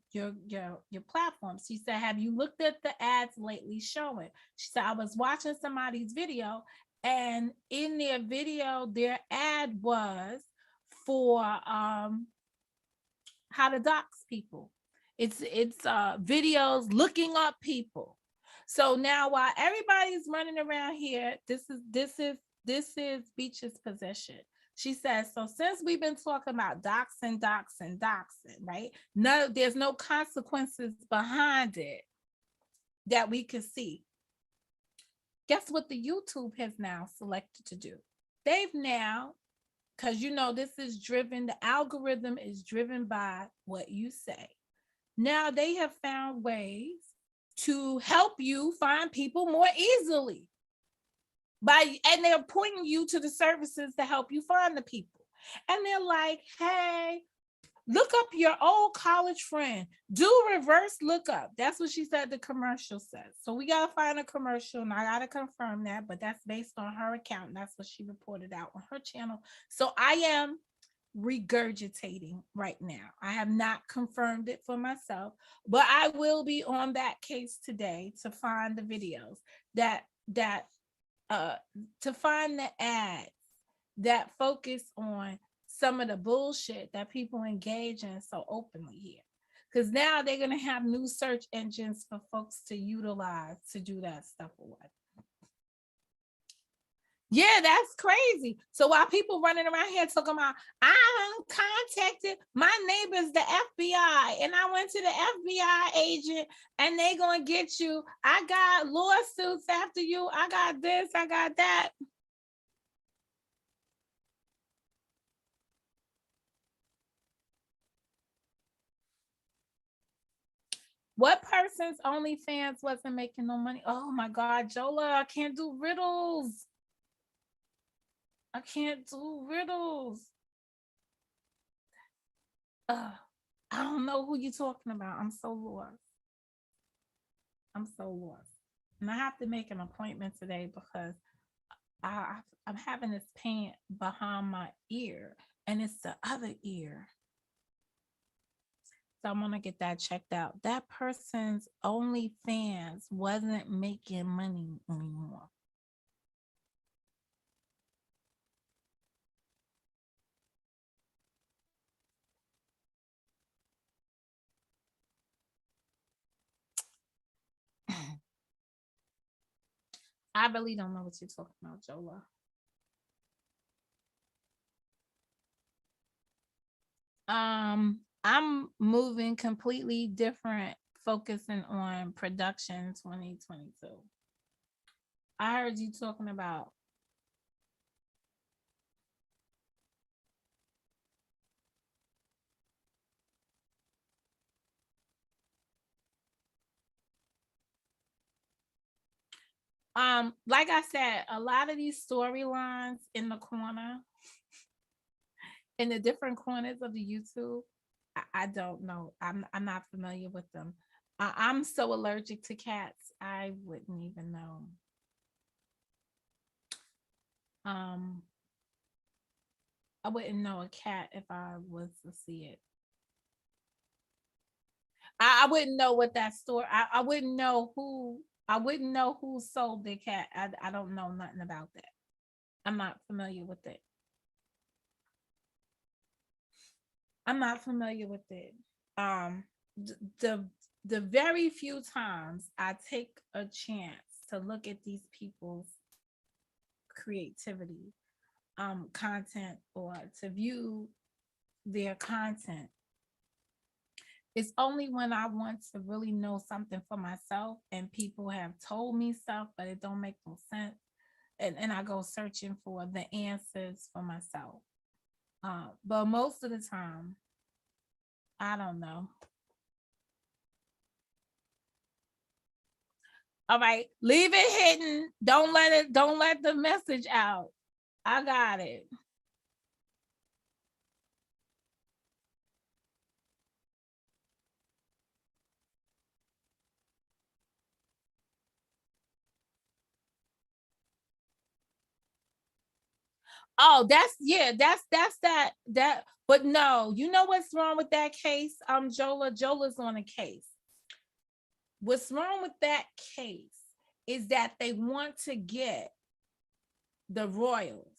platform. She said, have you looked at the ads lately showing? She said, I was watching somebody's video, and in their video, their ad was for how to dox people. It's videos looking up people. So now while everybody's running around here, this is Beach's position. She says, so since we've been talking about doxing, right? No, there's no consequences behind it that we can see. Guess what the YouTube has now selected to do? They've now, because this is driven, the algorithm is driven by what you say. Now they have found ways to help you find people more easily. And they're pointing you to the services to help you find the people. And they're like, hey, look up your old college friend. Do reverse lookup. That's what she said the commercial says. So we got to find a commercial, and I got to confirm that, but that's based on her account. And that's what she reported out on her channel. So I am regurgitating right now. I have not confirmed it for myself, but I will be on that case today to find the videos to find the ads that focus on some of the bullshit that people engage in so openly here. Because now they're going to have new search engines for folks to utilize to do that stuff away. Yeah, that's crazy. So while people running around here talking about, I contacted my neighbors, the FBI, and I went to the FBI agent and they going to get you. I got lawsuits after you. I got this, I got that. What person's OnlyFans wasn't making no money? Oh my God, Jola, I can't do riddles. I can't do riddles. I don't know who you're talking about. I'm so lost. And I have to make an appointment today because I'm having this pain behind my ear, and it's the other ear. So I'm gonna get that checked out. That person's OnlyFans wasn't making money anymore. I really don't know what you're talking about, Jola. I'm moving completely different, focusing on production 2022. I heard you talking about like I said, a lot of these storylines in the corner, in the different corners of the YouTube, I don't know. I'm not familiar with them. I'm so allergic to cats, I wouldn't even know. I wouldn't know a cat if I was to see it. I wouldn't know what that store. I wouldn't know who. I wouldn't know who sold the cat. I don't know nothing about that. I'm not familiar with it. I'm not familiar with it. The the very few times I take a chance to look at these people's creativity, content, or to view their content, it's only when I want to really know something for myself and people have told me stuff, but it don't make no sense. and I go searching for the answers for myself. But most of the time, I don't know. All right, leave it hidden. Don't let the message out. I got it. Oh, that's that. But no, you know what's wrong with that case? Jola's on a case. What's wrong with that case is that they want to get the royals.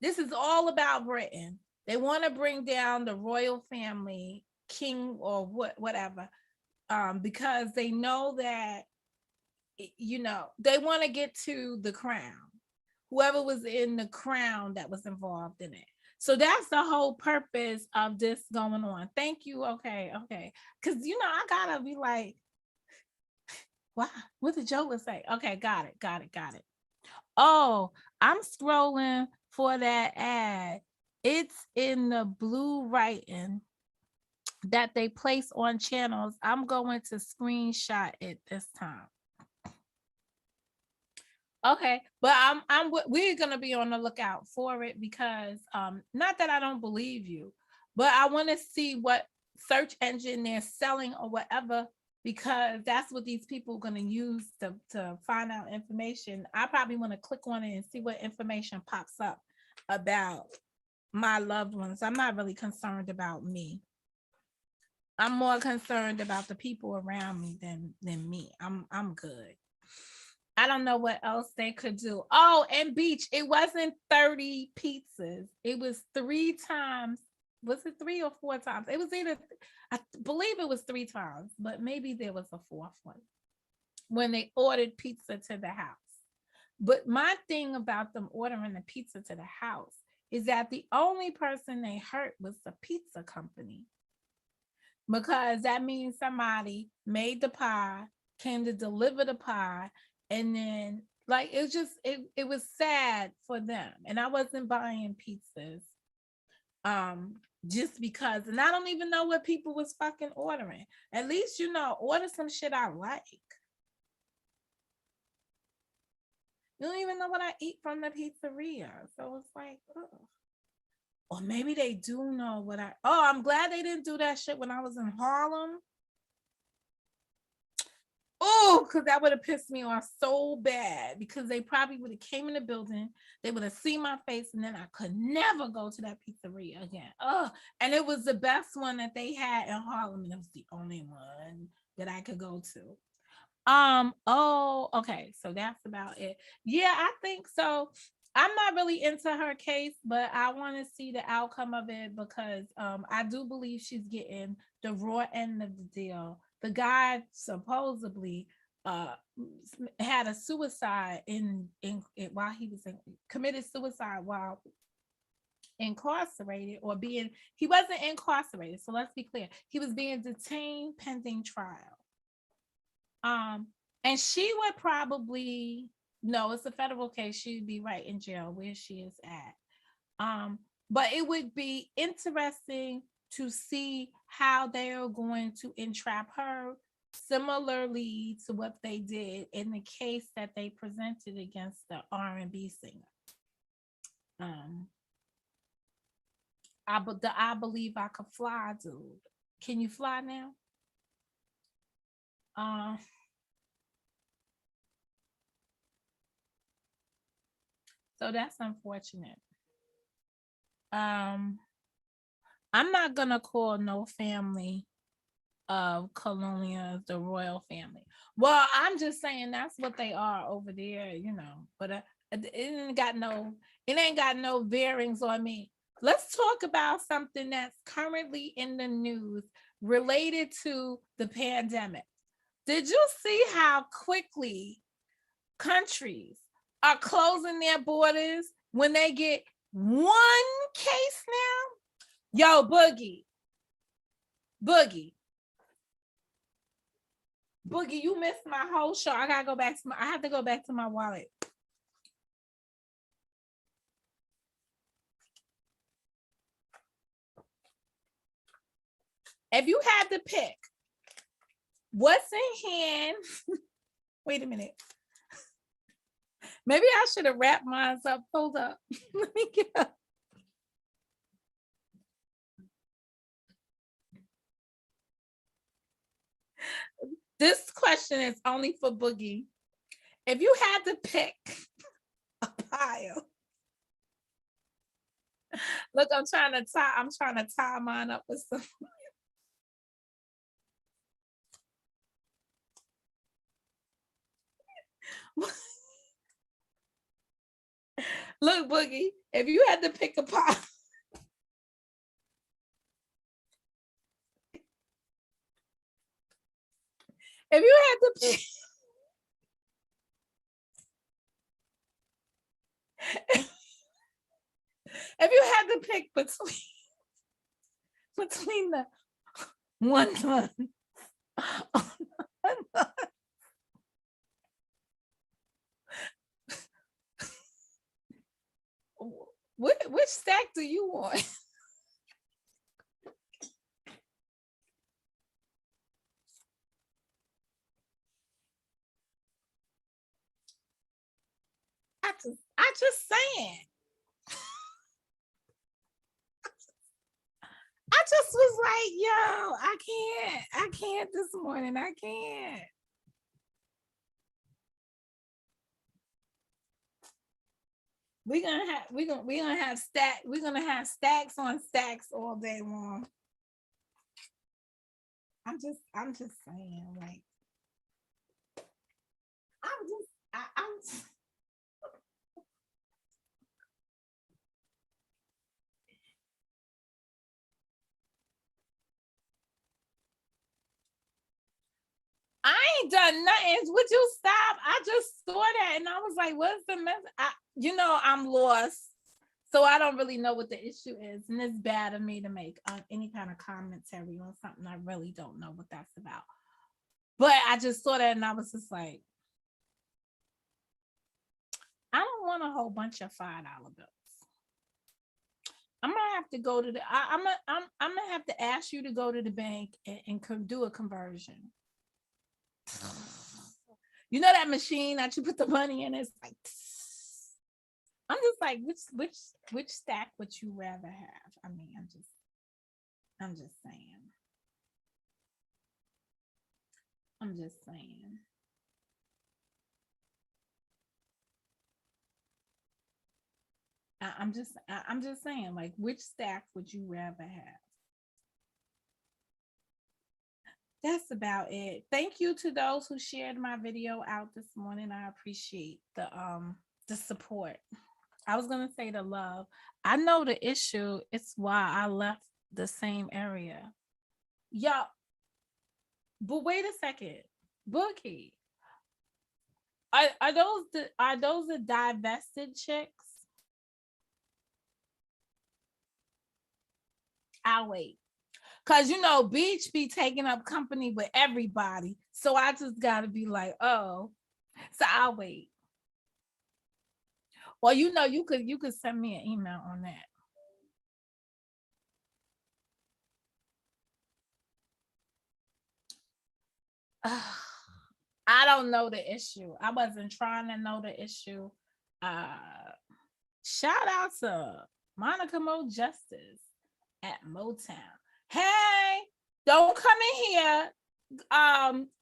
This is all about Britain. They want to bring down the royal family, king or whatever, because they know that they want to get to the crown. Whoever was in the crown that was involved in it. So that's the whole purpose of this going on. Thank you. Okay. Because I gotta be like, wow, what did Jola say? Okay, got it. Oh, I'm scrolling for that ad. It's in the blue writing that they place on channels. I'm going to screenshot it this time. Okay, but we're gonna be on the lookout for it because not that I don't believe you, but I want to see what search engine they're selling or whatever, because that's what these people are gonna use to find out information. I probably want to click on it and see what information pops up about my loved ones. I'm not really concerned about me. I'm more concerned about the people around me than me. I'm good. I don't know what else they could do. Oh, and Beach, it wasn't 30 pizzas. It was 3 times. Was it 3 or 4 times? It was either, I believe it was 3 times, but maybe there was a fourth one when they ordered pizza to the house. But my thing about them ordering the pizza to the house is that the only person they hurt was the pizza company, because that means somebody made the pie, came to deliver the pie, and then like it was sad for them. And I wasn't buying pizzas just because, and I don't even know what people was fucking ordering. At least order some shit I like. You don't even know what I eat from the pizzeria, so it's like, ugh. Or maybe they do know what I'm glad they didn't do that shit when I was in Harlem. Oh, because that would have pissed me off so bad, because they probably would have came in the building, they would have seen my face, and then I could never go to that pizzeria again. Oh, and it was the best one that they had in Harlem, and it was the only one that I could go to. Okay, so that's about it. Yeah, I think so. I'm not really into her case, but I want to see the outcome of it, because I do believe she's getting the raw end of the deal. The guy supposedly had a suicide in while he was committed suicide while incarcerated, or he wasn't incarcerated, so let's be clear, he was being detained pending trial. And she would probably, no, it's a federal case, she'd be right in jail where she is at. But it would be interesting to see how they are going to entrap her, similarly to what they did in the case that they presented against the R&B singer. I believe I could fly, dude. Can you fly now? So that's unfortunate. I'm not gonna call no family of Colonia the royal family. Well, I'm just saying that's what they are over there, But it ain't got no bearings on me. Let's talk about something that's currently in the news related to the pandemic. Did you see how quickly countries are closing their borders when they get one case now? Yo, Boogie, you missed my whole show. I have to go back to my wallet. If you had to pick what's in hand, wait a minute. Maybe I should have wrapped mine up. Hold up. Let me get up. This question is only for Boogie. If you had to pick a pile, look, I'm trying to tie mine up with some. Look, Boogie, if you had to pick a pile, if you had to pick, if you had to pick between the one month, which stack do you want? I just saying. I just was like, yo, I can't this morning. I can't. We're gonna have stacks on stacks all day long. I'm just saying, like, I'm just I ain't done nothing. Would you stop? I just saw that and I was like, what's the message? I'm lost. So I don't really know what the issue is. And it's bad of me to make any kind of commentary on something I really don't know what that's about. But I just saw that and I was just like, I don't want a whole bunch of $5 bills. I'm gonna have to go to I'm gonna have to ask you to go to the bank and do a conversion. You know that machine that you put the money in? It's like, I'm just like, which stack would you rather have? I mean, I'm just saying. I'm just saying. I'm just saying, like, which stack would you rather have? That's about it. Thank you to those who shared my video out this morning. I appreciate the support. I was gonna say the love. I know the issue. It's why I left the same area. Yeah, but wait a second, Bookie. Are those the divested chicks? I'll wait. Cause Beach be taking up company with everybody. So I just gotta be like, oh. So I'll wait. Well, you could send me an email on that. I don't know the issue. I wasn't trying to know the issue. Shout out to Monica Mo Justice at Motown. Hey, don't come in here,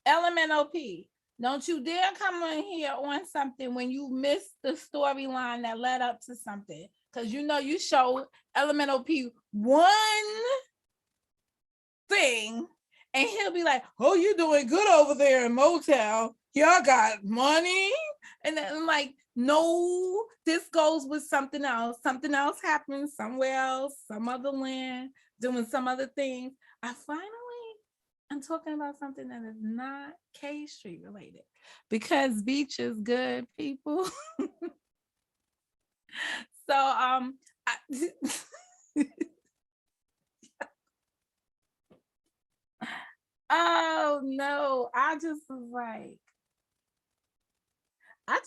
LMNOP. Don't you dare come in here on something when you missed the storyline that led up to something. Because you show LMNOP one thing and he'll be like, oh, you're doing good over there in Motown. Y'all got money. And then I'm like, no, this goes with something else. Something else happens somewhere else, some other land, doing some other things. I'm talking about something that is not K Street related because Beach is good, people. So oh no, I just was like, I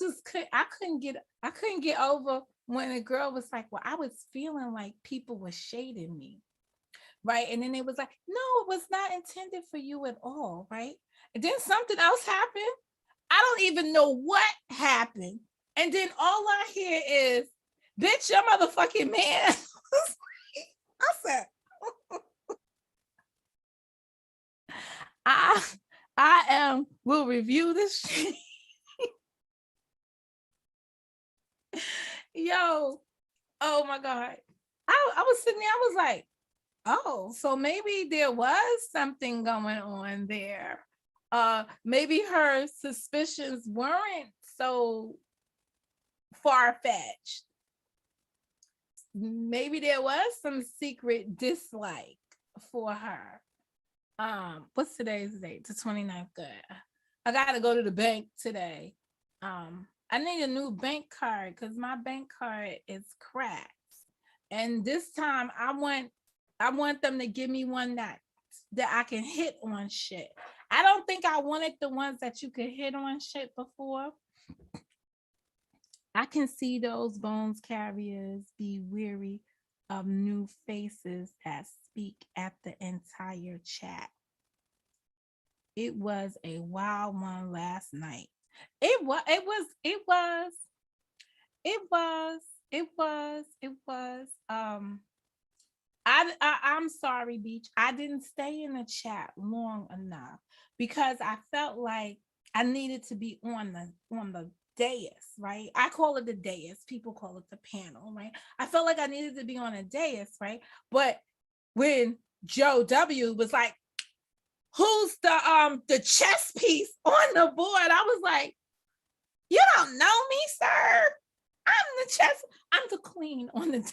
couldn't get over when a girl was like, well, I was feeling like people were shading me. right? And then they was like, no, it was not intended for you at all, right? And then something else happened. I don't even know what happened. And then all I hear is, bitch, your motherfucking man. I said, I will review this shit. Yo, oh my God. I was sitting there, I was like, oh, so maybe there was something going on there. Maybe her suspicions weren't so far-fetched. Maybe there was some secret dislike for her. What's today's date? The 29th. Good. I gotta go to the bank today. I need a new bank card because my bank card is cracked. And this time I want them to give me one that I can hit on shit. I don't think I wanted the ones that you could hit on shit before. I can see those bones carriers be weary of new faces that speak at the entire chat. It was a wild one last night. It was. I'm sorry, Beach. I didn't stay in the chat long enough because I felt like I needed to be on the dais, right? I call it the dais. People call it the panel, right? I felt like I needed to be on a dais, right? But when Joe W was like, who's the chess piece on the board? I was like, you don't know me, sir. I'm the queen on the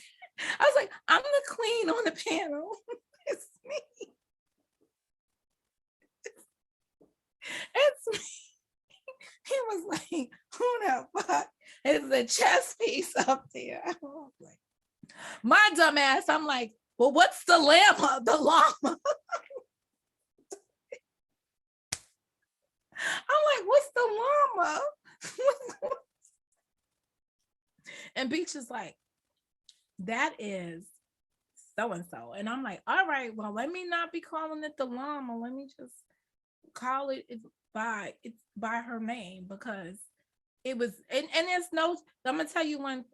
I was like, I'm the queen on the panel. It's me. It's me. He was like, who the fuck is the chess piece up there? I was like, my dumb ass, I'm like, well, what's the llama? The llama. I'm like, what's the llama? And Beach is like, that is so-and-so. And I'm like, all right, well, let me not be calling it the llama. Let me just call it by her name, because it was, and there's no, I'm gonna tell you one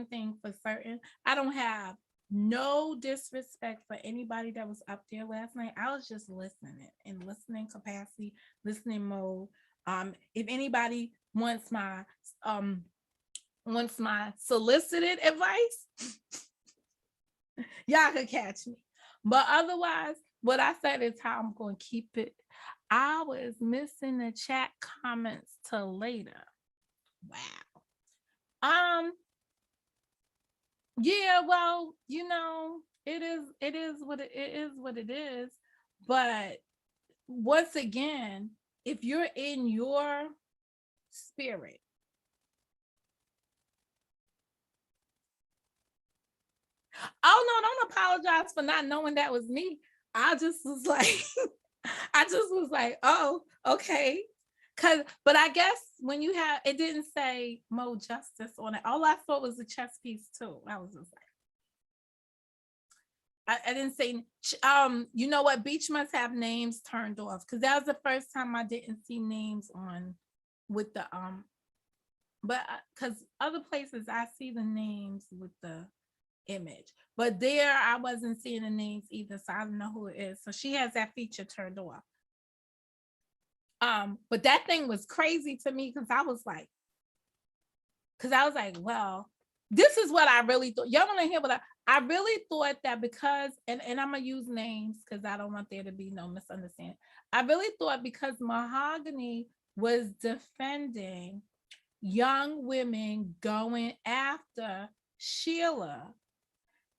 thing for certain. I don't have no disrespect for anybody that was up there last night. I was just listening in listening capacity, listening mode. If anybody wants my solicited advice, y'all could catch me. But otherwise, what I said is how I'm going to keep it. I was missing the chat comments till later. Wow. Yeah, well, you know, it is what it is. But once again, if you're in your spirit, oh no, don't apologize for not knowing that was me. I just was like, oh, okay. But I guess when you have, it didn't say Mo Justice on it. All I thought was the chess piece too. I was just like, I didn't say, you know what? Beach must have names turned off, because that was the first time I didn't see names on with the, but because other places I see the names with the image, but there I wasn't seeing the names either, so I don't know who it is. So she has that feature turned off. But that thing was crazy to me, because I was like, well, this is what I really thought. Y'all want to hear what I really thought, that because, and I'm gonna use names because I don't want there to be no misunderstanding. I really thought because Mahogany was defending young women going after Sheila,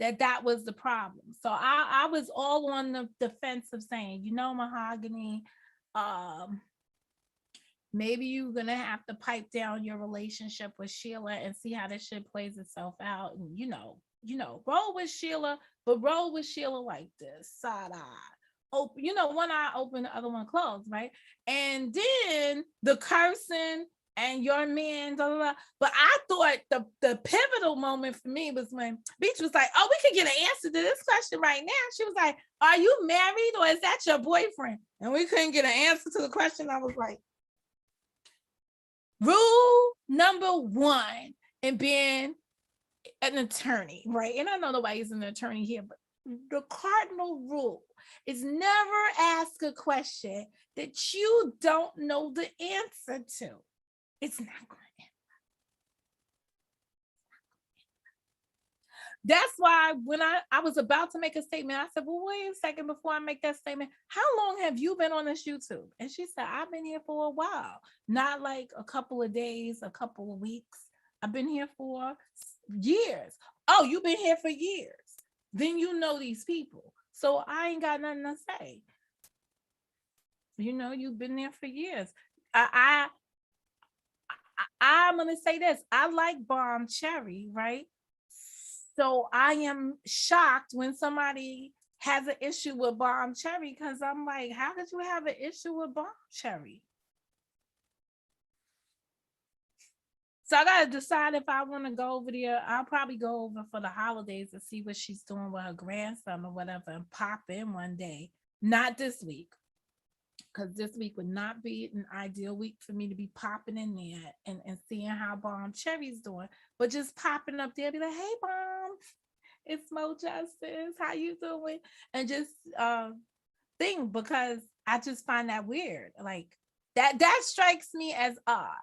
that was the problem. So I was all on the defense of saying, you know, Mahogany, maybe you're gonna have to pipe down your relationship with Sheila and see how this shit plays itself out. And you know, roll with Sheila, but roll with Sheila like this, side eye. Open, you know, one eye open, the other one closed, right? And then the cursing and your man, blah, blah, blah. But I thought the pivotal moment for me was when Beach was like, oh, we could get an answer to this question right now. She was like, are you married or is that your boyfriend? And we couldn't get an answer to the question. I was like, rule number one in being an attorney, right? And I know nobody's an attorney here, but the cardinal rule is never ask a question that you don't know the answer to. It's not going to end. That's why when I was about to make a statement, I said, well, wait a second before I make that statement. How long have you been on this YouTube? And she said, I've been here for a while. Not like a couple of days, a couple of weeks. I've been here for years. Oh, you've been here for years. Then you know these people. So I ain't got nothing to say. You know, you've been there for years. I'm going to say this. I like Bomb Cherry, right? So I am shocked when somebody has an issue with Bomb Cherry because I'm like, how could you have an issue with Bomb Cherry? So I got to decide if I want to go over there. I'll probably go over for the holidays to see what she's doing with her grandson or whatever and pop in one day. Not this week, because this week would not be an ideal week for me to be popping in there and seeing how Bomb Cherry's doing, but just popping up there, be like, hey, Bomb, it's Mo Justice, how you doing? And just think, because I just find that weird. Like that strikes me as odd.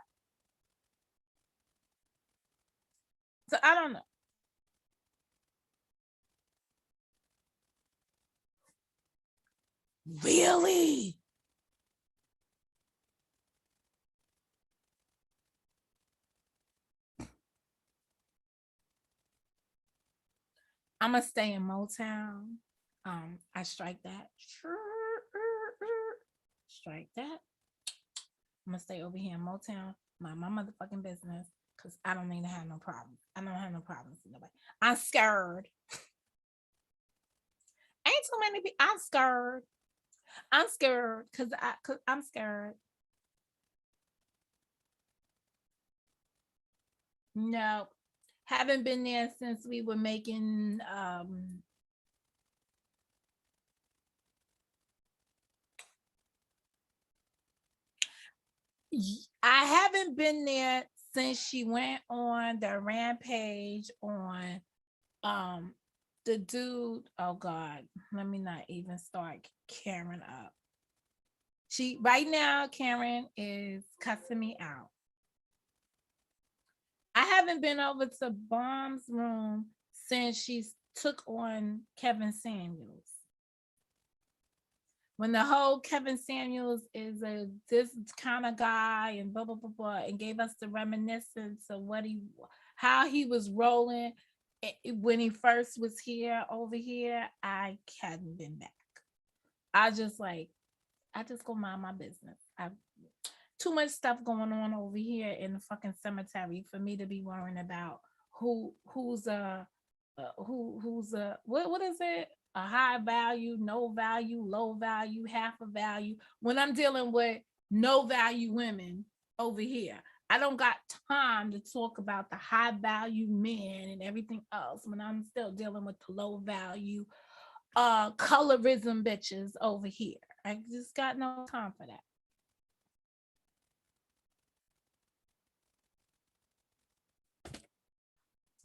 So I don't know. Really? I'm gonna stay in Motown. I strike that. Strike that. I'm gonna stay over here in Motown, mind my motherfucking business, because I don't need to have no problems. I don't have no problems with nobody. I'm scared. Ain't too many people. I'm scared. I'm scared because I'm scared. No, haven't been there since we were making I haven't been there since she went on the rampage on the dude. Oh God, let me not even start Karen up. She right now, Karen is cussing me out. I haven't been over to Bomb's room since she took on Kevin Samuels. When the whole Kevin Samuels is this kind of guy and blah blah blah blah, and gave us the reminiscence of how he was rolling when he first was here over here. I hadn't been back. I just go mind my business. I've too much stuff going on over here in the fucking cemetery for me to be worrying about who's what is it? A high value, no value, low value, half a value. When I'm dealing with no value women over here, I don't got time to talk about the high value men and everything else when I'm still dealing with the low value colorism bitches over here. I just got no time for that.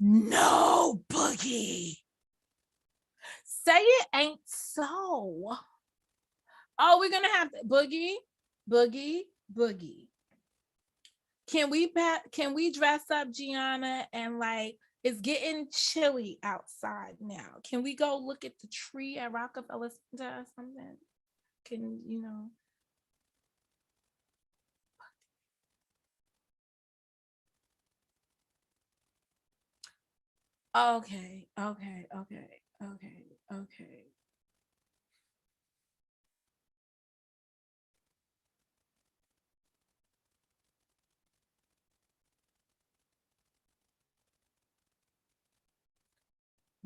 No, Boogie. Say it ain't so. Oh, we're gonna have to boogie. Can we dress up Gianna and like it's getting chilly outside now? Can we go look at the tree at Rockefeller Center or something? Can you know? Okay.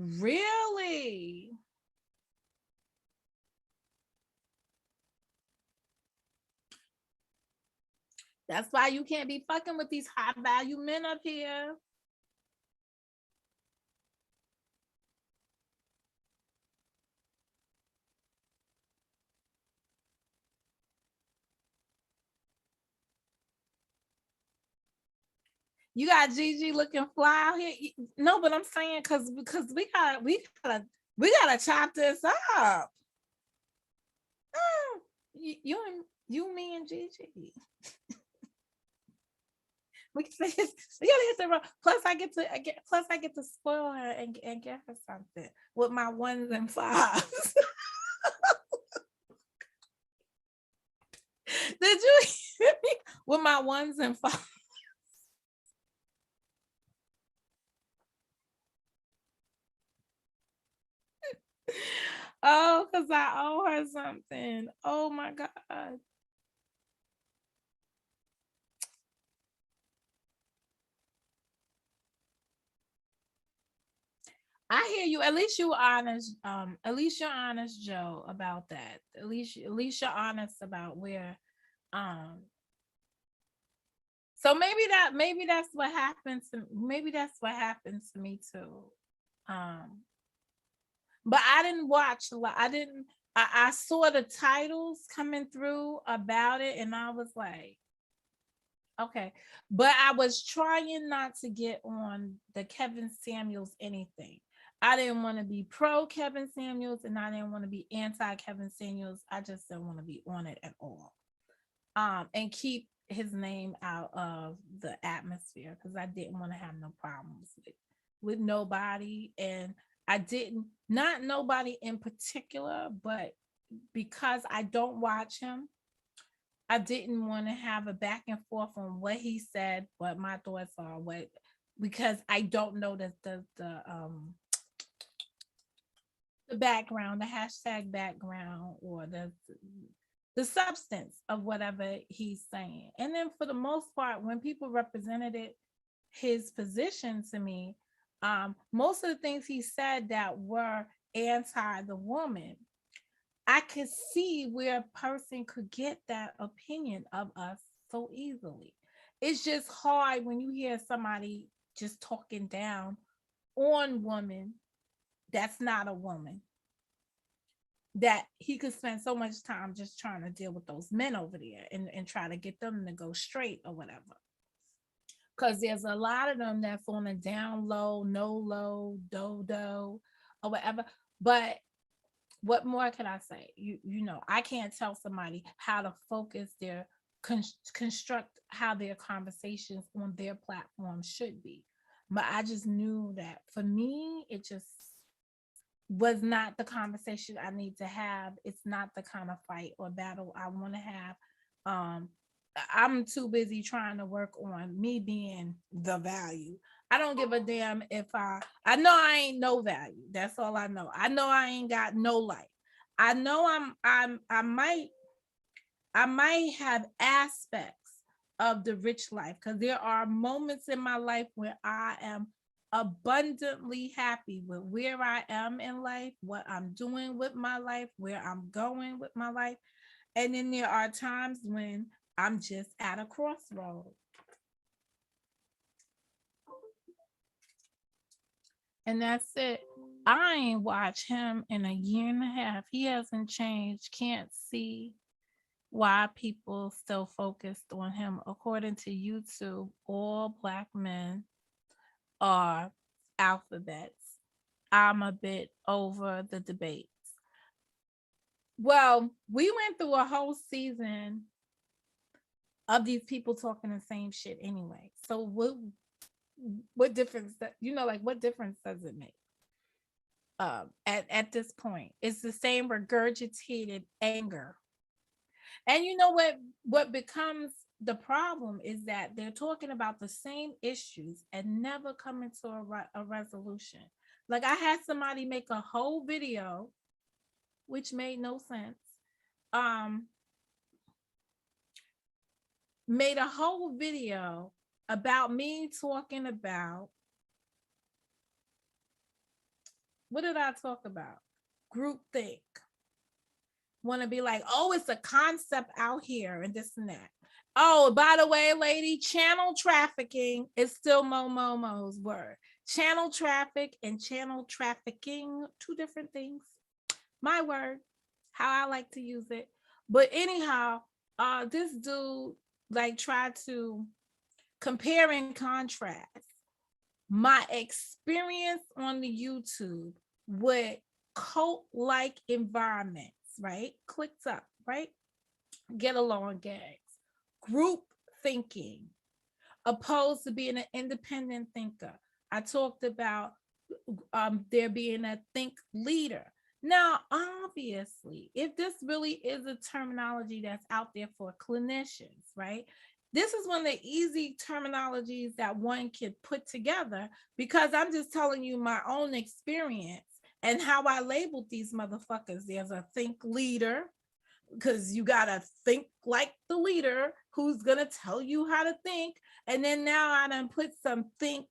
Really? That's why you can't be fucking with these high value men up here. You got Gigi looking fly out here. No, but I'm saying because we gotta chop this up. You, me, and Gigi. We gotta hit the road. Plus, I get to spoil her and get her something with my ones and fives. Did you hear me? With my ones and fives. Oh, because I owe her something. Oh my God. I hear you. At least you honest. At least you're honest, Joe, about that. At least you're honest about where. Um. So maybe that's what happens. Maybe that's what happens to me too. Um. But I didn't watch a lot. I didn't. I saw the titles coming through about it, and I was like, okay. But I was trying not to get on the Kevin Samuels anything. I didn't want to be pro Kevin Samuels, and I didn't want to be anti Kevin Samuels. I just didn't want to be on it at all. And keep his name out of the atmosphere because I didn't want to have no problems with nobody. And I didn't, not nobody in particular, but because I don't watch him, I didn't want to have a back and forth on what he said, what my thoughts are, what, because I don't know that the background, the hashtag background, or the substance of whatever he's saying. And then for the most part, when people represented his position to me, most of the things he said that were anti the woman, I could see where a person could get that opinion of us so easily. It's just hard when you hear somebody just talking down on women that's not a woman, that he could spend so much time just trying to deal with those men over there and try to get them to go straight or whatever. Because there's a lot of them that's on a down low, no low, do or whatever. But what more can I say? You know, I can't tell somebody how to focus their construct how their conversations on their platform should be. But I just knew that for me, it just was not the conversation I need to have. It's not the kind of fight or battle I want to have. I'm too busy trying to work on me being the value. I don't give a damn if I know I ain't no value. That's all I know. I know I ain't got no life. I know I might have aspects of the rich life because there are moments in my life where I am abundantly happy with where I am in life, what I'm doing with my life, where I'm going with my life. And then there are times when I'm just at a crossroad. And that's it. I ain't watched him in a year and a half. He hasn't changed. Can't see why people still focused on him. According to YouTube, all Black men are alphabets. I'm a bit over the debates. Well, we went through a whole season of these people talking the same shit anyway. So what difference that, you know, like what difference does it make? At this point, it's the same regurgitated anger. And you know what becomes the problem is that they're talking about the same issues and never coming to a resolution. Like I had somebody make a whole video, which made no sense. Made a whole video about me talking about, what did I talk about? Groupthink. Want to be like, oh, it's a concept out here and this and that. Oh, by the way, lady, channel trafficking is still Momo's word. Channel traffic and channel trafficking, two different things. My word, how I like to use it. But anyhow, this dude like tried to compare and contrast my experience on the YouTube with cult-like environments, right? Clicks up, right? Get along gags, group thinking, opposed to being an independent thinker. I talked about there being a think leader. Now, obviously, if this really is a terminology that's out there for clinicians, right? This is one of the easy terminologies that one could put together because I'm just telling you my own experience and how I labeled these motherfuckers. There's a think leader, because you gotta think like the leader who's gonna tell you how to think. And then now I done put some think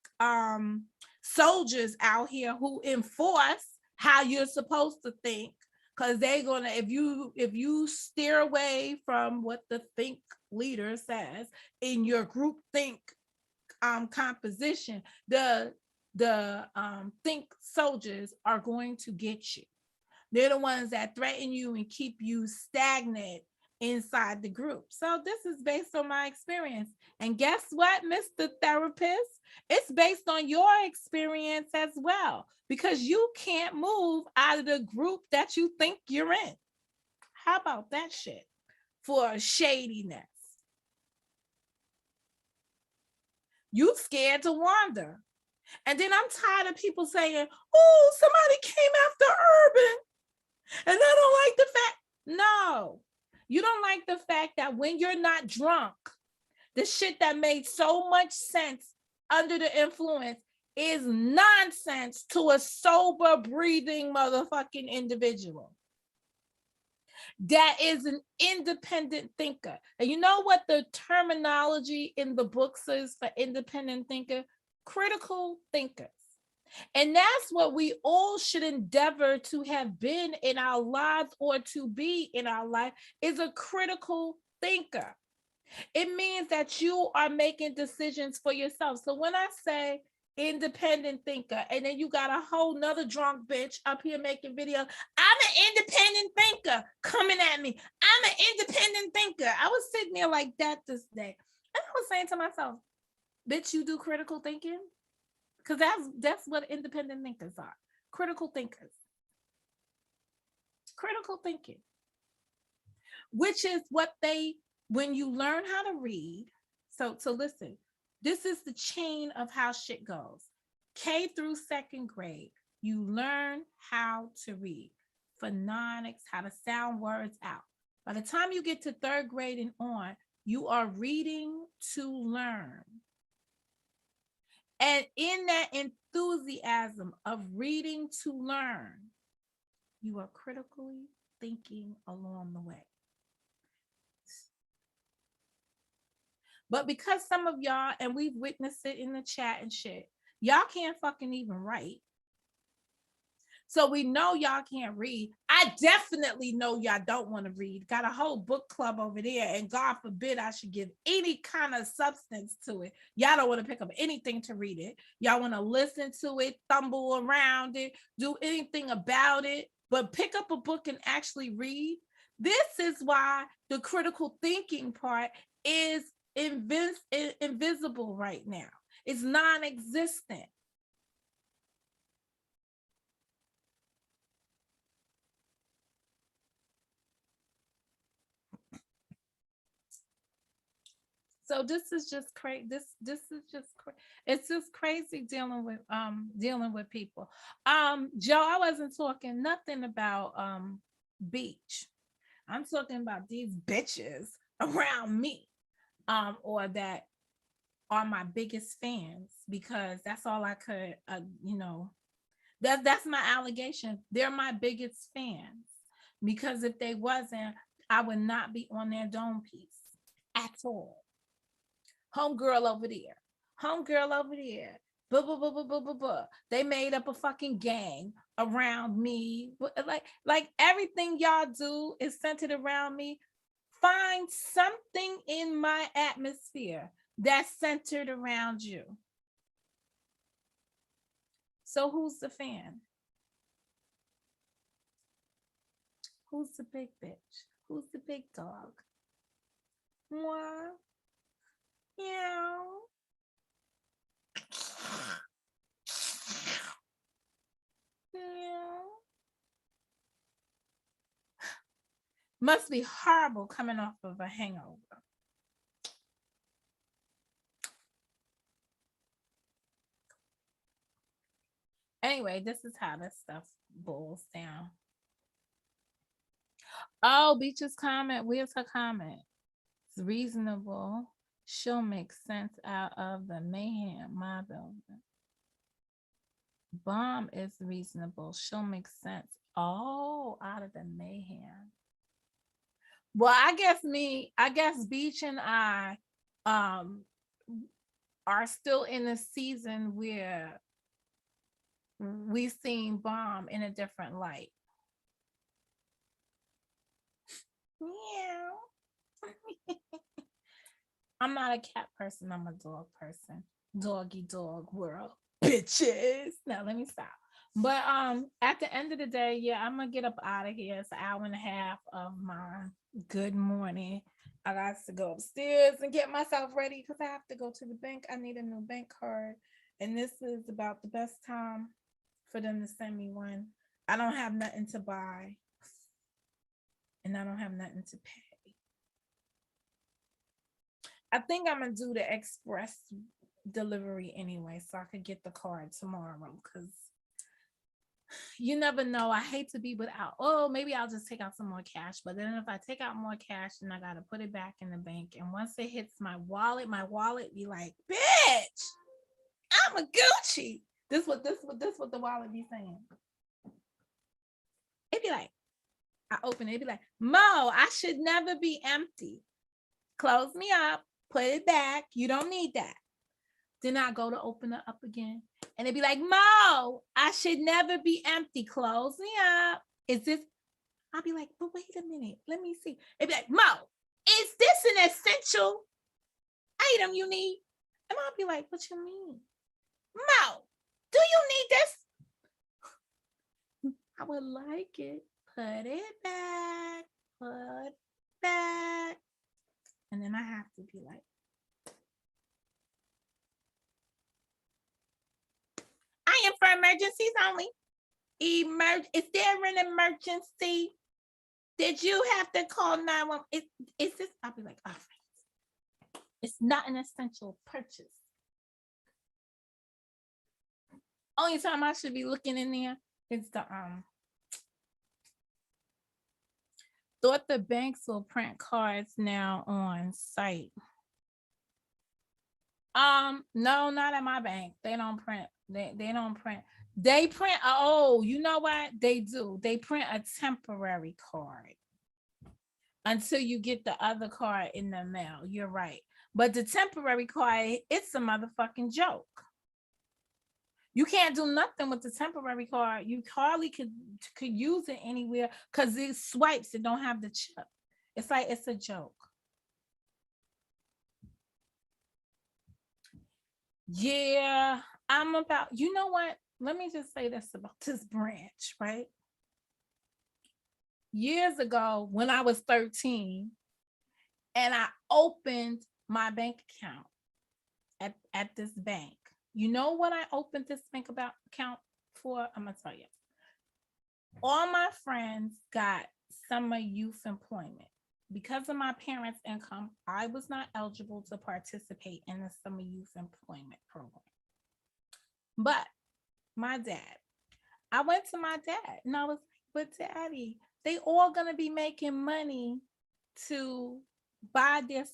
soldiers out here who enforce how you're supposed to think, because they're gonna, if you steer away from what the think leader says in your group think composition, the think soldiers are going to get you. They're the ones that threaten you and keep you stagnant inside the group. So this is based on my experience. And guess what, Mr. Therapist? It's based on your experience as well, because you can't move out of the group that you think you're in. How about that shit for shadiness? You scared to wander. And then I'm tired of people saying, oh, somebody came after Urban. And I don't like the fact, no, you don't like the fact that when you're not drunk, the shit that made so much sense under the influence is nonsense to a sober, breathing motherfucking individual that is an independent thinker. And you know what the terminology in the books is for independent thinker? Critical thinkers. And that's what we all should endeavor to have been in our lives, or to be in our life, is a critical thinker. It means that you are making decisions for yourself. So when I say independent thinker, and then you got a whole nother drunk bitch up here making videos, I'm an independent thinker coming at me. I'm an independent thinker. I was sitting there like that this day. And I was saying to myself, bitch, you do critical thinking? Because that's what independent thinkers are. Critical thinkers. Critical thinking. Which is what they, when you learn how to read, so listen, this is the chain of how shit goes. K through second grade, you learn how to read. Phonics, how to sound words out. By the time you get to third grade and on, you are reading to learn. And in that enthusiasm of reading to learn, you are critically thinking along the way. But because some of y'all, and we've witnessed it in the chat and shit, y'all can't fucking even write. So we know y'all can't read. I definitely know y'all don't want to read. Got a whole book club over there, and God forbid I should give any kind of substance to it. Y'all don't want to pick up anything to read it. Y'all want to listen to it, stumble around it, do anything about it, but pick up a book and actually read. This is why the critical thinking part is invisible right now. It's non-existent. So this is just crazy. This is just it's just crazy dealing with people. Joe, I wasn't talking nothing about beach. I'm talking about these bitches around me, or that are my biggest fans, because that's all I could, that's my allegation. They're my biggest fans, because if they wasn't, I would not be on their dome piece at all. Homegirl over there. Homegirl over there. Blah, blah, blah, blah, blah, blah, blah. They made up a fucking gang around me. Like everything y'all do is centered around me. Find something in my atmosphere that's centered around you. So who's the fan? Who's the big bitch? Who's the big dog? Moi. Yeah. Yeah. Must be horrible coming off of a hangover. Anyway, this is how this stuff boils down. Oh, Beach's comment. Where's her comment? It's reasonable. She'll make sense out of the mayhem. My building. Bomb is reasonable. She'll make sense. Oh, out of the mayhem. Well, I guess Beach and I are still in a season where we've seen Bomb in a different light. Meow. I'm not a cat person. I'm a dog person. Doggy dog world. Bitches. Now let me stop. But at the end of the day, yeah, I'm gonna get up out of here. It's an hour and a half of my good morning. I got to go upstairs and get myself ready because I have to go to the bank. I need a new bank card. And this is about the best time for them to send me one. I don't have nothing to buy. And I don't have nothing to pay. I think I'm gonna do the express delivery anyway, so I could get the card tomorrow. Because you never know. I hate to be without. Oh, maybe I'll just take out some more cash. But then if I take out more cash, then I gotta put it back in the bank. And once it hits my wallet be like, bitch, I'm a Gucci. This what the wallet be saying. It'd be like, I open it, it'd be like, Mo, I should never be empty. Close me up, put it back. You don't need that. Then I go to open it up again. And it'd be like, Mo, I should never be empty. Close me up. Is this? I'll be like, but wait a minute. Let me see. It'd be like, Mo, is this an essential item you need? And I'll be like, what you mean? Mo, do you need this? I would like it. Put it back. Put it back. And then I have to be like, I am for emergencies only. Is there an emergency? Did you have to call 911? Is this? I'll be like, all right. It's not an essential purchase. Only time I should be looking in there is the thought the banks will print cards now on site. No, not at my bank. They don't print. They don't print. They print. Oh, you know what? They do. They print a temporary card until you get the other card in the mail. You're right. But the temporary card, it's a motherfucking joke. You can't do nothing with the temporary card. You hardly could use it anywhere because it swipes. It don't have the chip. It's like it's a joke. Yeah, I'm about, you know what? Let me just say this about this branch, right? Years ago, when I was 13, and I opened my bank account at this bank. You know what I opened this bank account for? I'm gonna tell you. All my friends got summer youth employment. Because of my parents' income, I was not eligible to participate in the summer youth employment program. But my dad, I went to my dad and I was like, but Daddy, they all gonna be making money to buy their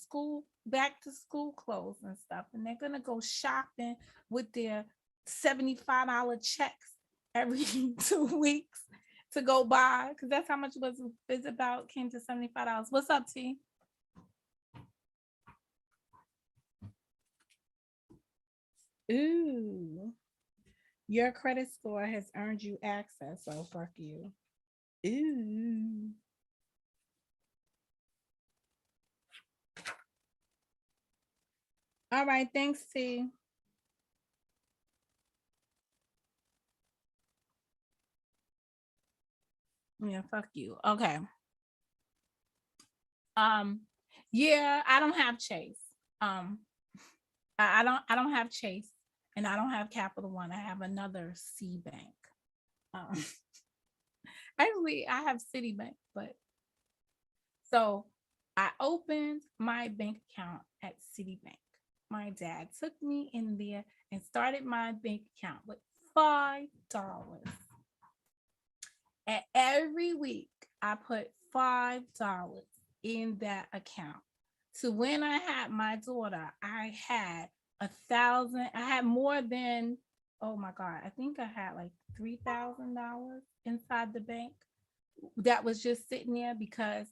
back to school clothes and stuff. And they're gonna go shopping with their $75 checks every 2 weeks to go buy, because that's how much it's about, came to $75. What's up, T? Ooh, your credit score has earned you access, so fuck you. Ooh. All right, thanks, T. Yeah, fuck you. Okay. Um, yeah, I don't have Chase. Um, I don't have Chase, and I don't have Capital One. I have another C bank. Um, actually, I have Citibank, but so I opened my bank account at Citibank. My dad took me in there and started my bank account with $5. And every week I put $5 in that account. So when I had my daughter, I had 1,000. I had more than, oh my God, I think I had like $3,000 inside the bank that was just sitting there because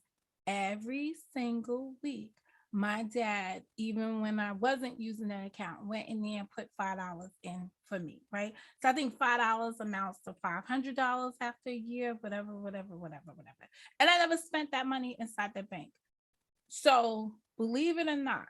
every single week, my dad, even when I wasn't using that account, went in there and put $5 in for me, right? So I think $5 amounts to $500 after a year, whatever, whatever, whatever, whatever. And I never spent that money inside the bank. So believe it or not,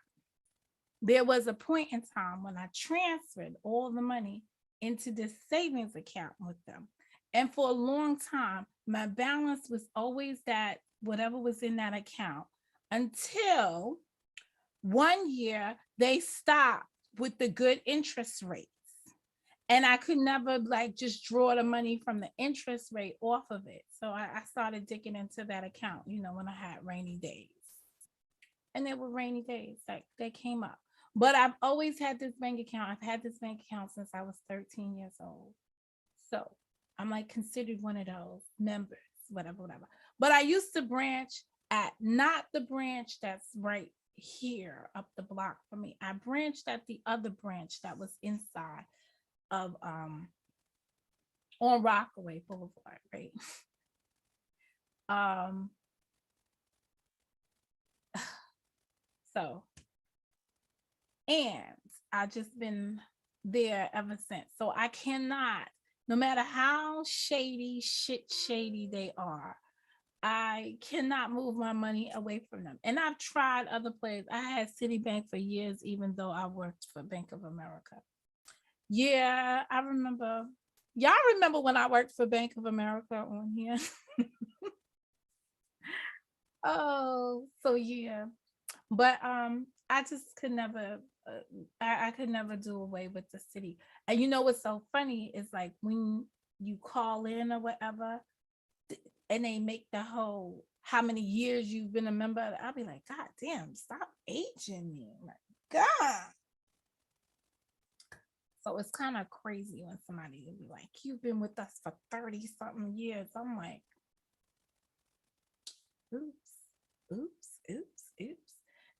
there was a point in time when I transferred all the money into this savings account with them. And for a long time, my balance was always that whatever was in that account until one year they stopped with the good interest rates. And I could never like just draw the money from the interest rate off of it. So I started digging into that account, when I had rainy days. And there were rainy days that they came up. But I've always had this bank account. I've had this bank account since I was 13 years old. So I'm like considered one of those members, whatever, whatever. But I used to branch at not the branch that's right here up the block from me. I branched at the other branch that was inside of on Rockaway Boulevard, right? Um so and I just been there ever since. So I cannot, no matter how shady they are, I cannot move my money away from them. And I've tried other places. I had Citibank for years, even though I worked for Bank of America. Yeah, I remember. Y'all remember when I worked for Bank of America on here? Oh, so yeah. But I just could never I could never do away with the city. And you know what's so funny is like when you call in or whatever and they make the whole how many years you've been a member, I'll be like, God damn, stop aging me. Like, God. So it's kind of crazy when somebody will be like, you've been with us for 30 something years. I'm like, oops, oops.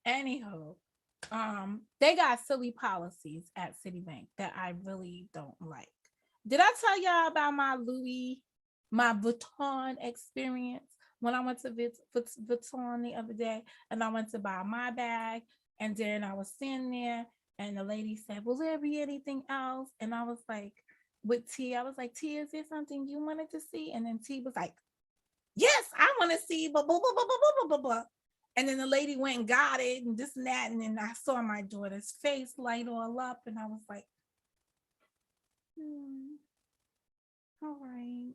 Anyhow, they got silly policies at Citibank that I really don't like. Did I tell y'all about my Vuitton experience when I went to Vuitton the other day and I went to buy my bag and then I was sitting there and the lady said, will there be anything else? And I was like, with T, I was like, T, is there something you wanted to see? And then T was like, yes, I want to see, blah, blah, blah, blah, blah, blah, blah. And then the lady went and got it and this and that. And then I saw my daughter's face light all up. And I was like, all right.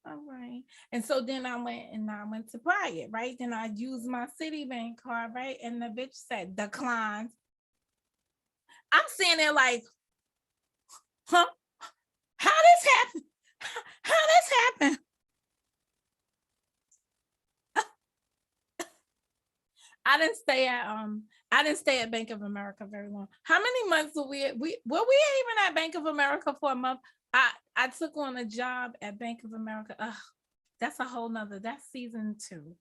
All right. And so then I went to buy it, right? Then I used my Citibank card, right? And the bitch said declined. I'm sitting there like, huh? How this happened? How this happened? I didn't stay at Bank of America very long. How many months were we even at Bank of America for a month? I took on a job at Bank of America. Ugh, that's a whole nother, that's season 2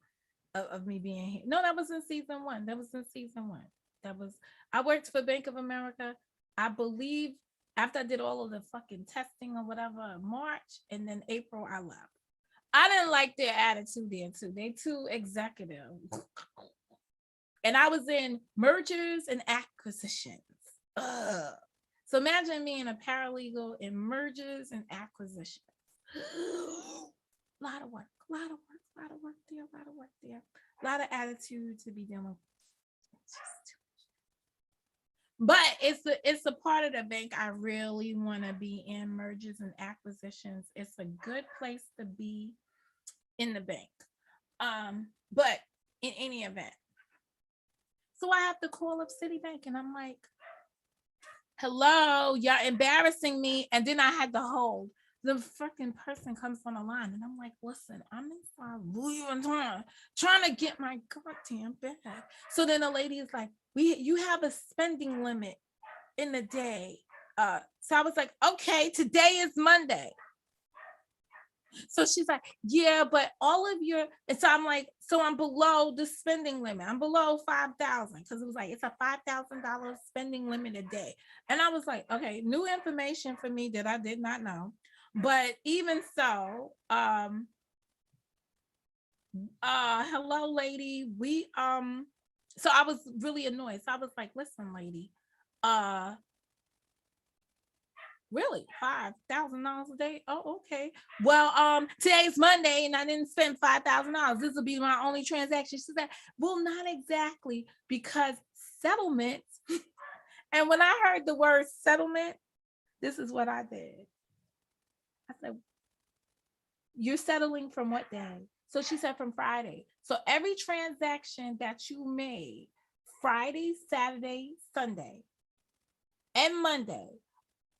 of me being here. No, that was in season 1. That was in season 1. That was I worked for Bank of America, I believe, after I did all of the fucking testing or whatever in March, and then April I left. I didn't like their attitude there too. They too executive. And I was in mergers and acquisitions. Ugh. So imagine being a paralegal in mergers and acquisitions. A lot of work there, a lot of attitude to be dealing with. But it's a part of the bank I really want to be in, mergers and acquisitions. It's a good place to be in the bank. But in any event, so I have to call up Citibank and I'm like, hello, y'all embarrassing me. And then I had to hold. The freaking person comes on the line and I'm like, listen, I'm inside Louis Vuitton trying to get my goddamn bag. So then the lady is like, you have a spending limit in the day. So I was like, okay, today is Monday. So she's like, yeah, but all of your, and so I'm like, so I'm below the spending limit. I'm below 5,000 because it was like, it's a $5,000 spending limit a day. And I was like, okay, new information for me that I did not know. But even so, hello, lady. So I was really annoyed. So I was like, listen, lady, really, $5,000 a day? Oh, okay. Well, today's Monday and I didn't spend $5,000. This will be my only transaction. She said, well, not exactly, because settlements. And when I heard the word settlement, this is what I did. I said, you're settling from what day? So she said from Friday. So every transaction that you made Friday, Saturday, Sunday, and Monday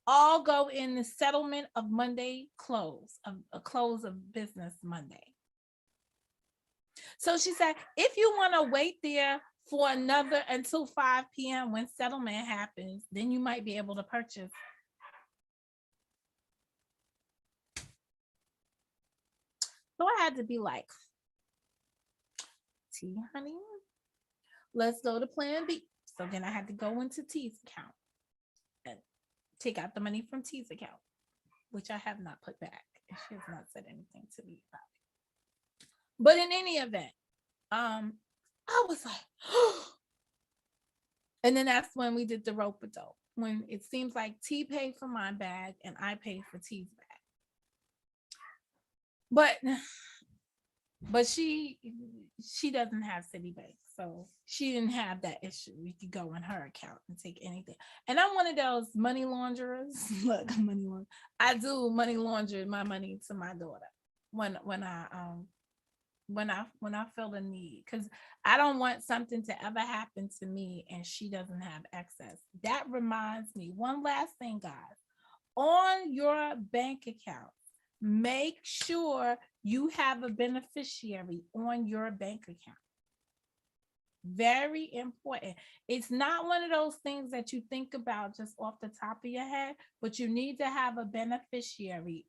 all go in the settlement of Monday close, of a close of business Monday. So she said, if you want to wait there for another until 5 p.m. when settlement happens, then you might be able to purchase. So I had to be like, T, honey, let's go to plan B. So then I had to go into T's account and take out the money from T's account, which I have not put back. And she has not said anything to me about it. But in any event, I was like, oh. And then that's when we did the rope-a-dope, when it seems like T paid for my bag and I paid for T's bag. But she doesn't have Citibank, so she didn't have that issue. We could go in her account and take anything. And I'm one of those money launderers. Look, I do money launder my money to my daughter when I feel the need, because I don't want something to ever happen to me and she doesn't have access. That reminds me, one last thing, guys, on your bank account, make sure you have a beneficiary on your bank account. Very important. It's not one of those things that you think about just off the top of your head, but you need to have a beneficiary.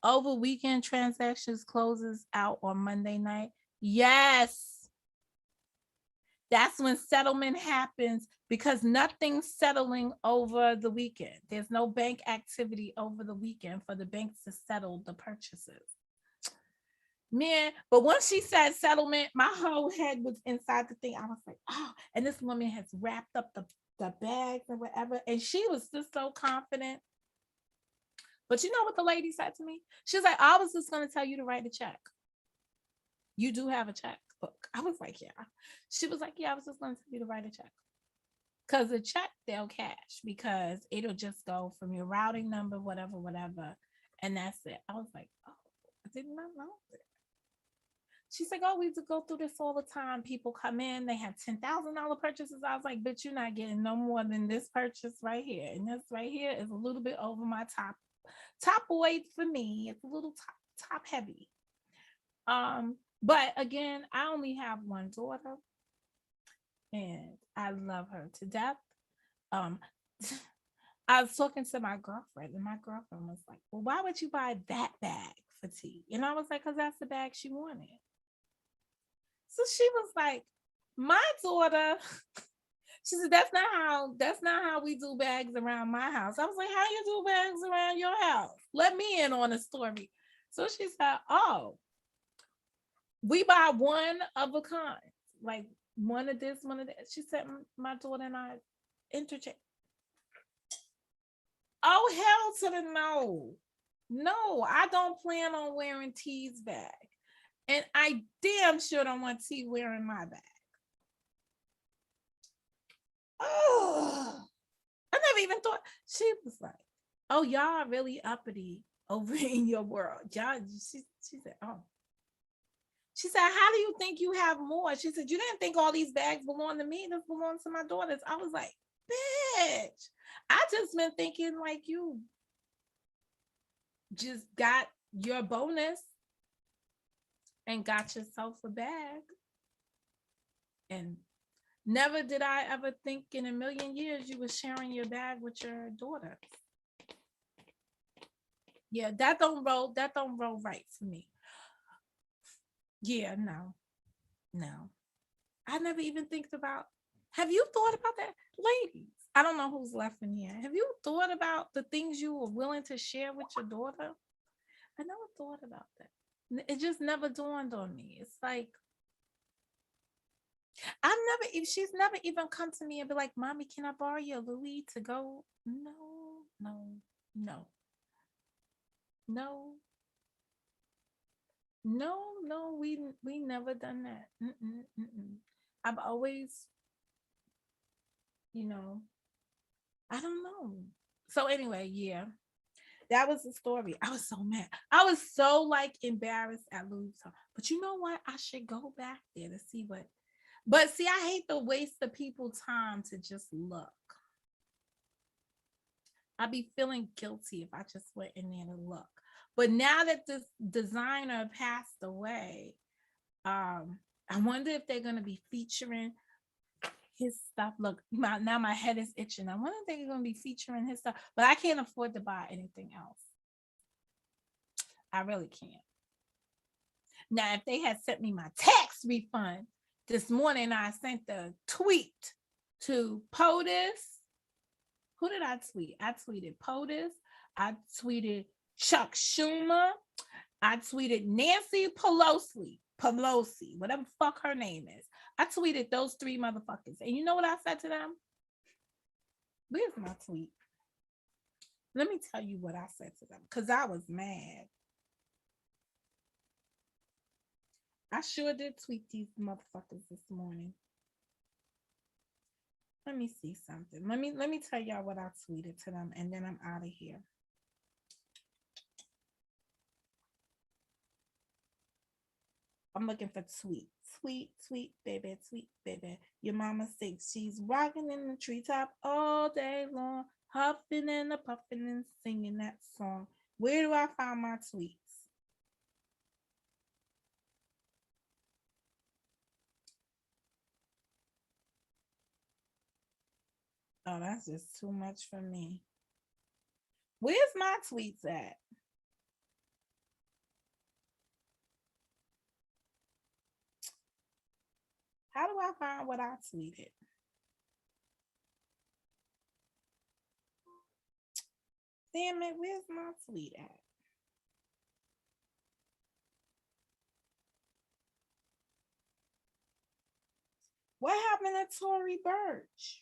Over weekend transactions closes out on Monday night. Yes. That's when settlement happens, because nothing's settling over the weekend. There's no bank activity over the weekend for the banks to settle the purchases. Man, but once she said settlement, my whole head was inside the thing. I was like, oh, and this woman has wrapped up the bags and whatever. And she was just so confident. But you know what the lady said to me? She was like, I was just going to tell you to write a check. You do have a checkbook. I was like, yeah. She was like, yeah, I was just going to tell you to write a check. Because the check, they'll cash, because it'll just go from your routing number, whatever. And that's it. I was like, oh, I did not know that. She's like, oh, we used to go through this all the time. People come in, they have $10,000 purchases. I was like, bitch, you're not getting no more than this purchase right here. And this right here is a little bit over my top weight for me. It's a little top heavy. But again, I only have one daughter and I love her to death. I was talking to my girlfriend and my girlfriend was like, well, why would you buy that bag for T? And I was like, because that's the bag she wanted. So she was like, my daughter, she said, that's not how we do bags around my house. I was like, how you do bags around your house? Let me in on a story. So she said, oh, we buy one of a kind, like one of this, one of that. She said, my daughter and I interchange. Oh, hell to the no. No, I don't plan on wearing T's bag. And I damn sure don't want T wearing my bag. Oh, even thought. She was like, oh, y'all are really uppity over in your world. Y'all, she said, oh. She said, how do you think you have more? She said, you didn't think all these bags belong to me. This belongs to my daughters. I was like, bitch, I just been thinking like you just got your bonus and got yourself a bag. And never did I ever think in a million years you were sharing your bag with your daughter. Yeah, that don't roll right for me. Yeah, no. I never even think about, have you thought about that? Ladies, I don't know who's left in here. Have you thought about the things you were willing to share with your daughter? I never thought about that. It just never dawned on me. It's like, she's never even come to me and be like, Mommy, can I borrow your Louis to go? No, we never done that. I've always, I don't know. So anyway, yeah, that was the story. I was so mad. I was so like embarrassed at Louis Vuitton. But you know what? I should go back there to see what. But see, I hate to waste the people's time to just look. I'd be feeling guilty if I just went in there to look. But now that this designer passed away, I wonder if they're going to be featuring his stuff. Look, now my head is itching. I wonder if they're going to be featuring his stuff, but I can't afford to buy anything else. I really can't. Now, if they had sent me my tax refund this morning, I sent the tweet to POTUS. Who did I tweet? I tweeted POTUS. I tweeted Chuck Schumer. I tweeted Nancy Pelosi, whatever the fuck her name is. I tweeted those three motherfuckers. And you know what I said to them? Where's my tweet? Let me tell you what I said to them, because I was mad. I sure did tweet these motherfuckers this morning. Let me see something. Let me tell y'all what I tweeted to them, and then I'm out of here. I'm looking for tweet, baby, tweet, baby. Your mama thinks she's rocking in the treetop all day long, huffing and a puffing and singing that song. Where do I find my tweets? Oh, that's just too much for me. Where's my tweets at? How do I find what I tweeted? Damn it, where's my tweet at? What happened to Tory Burch?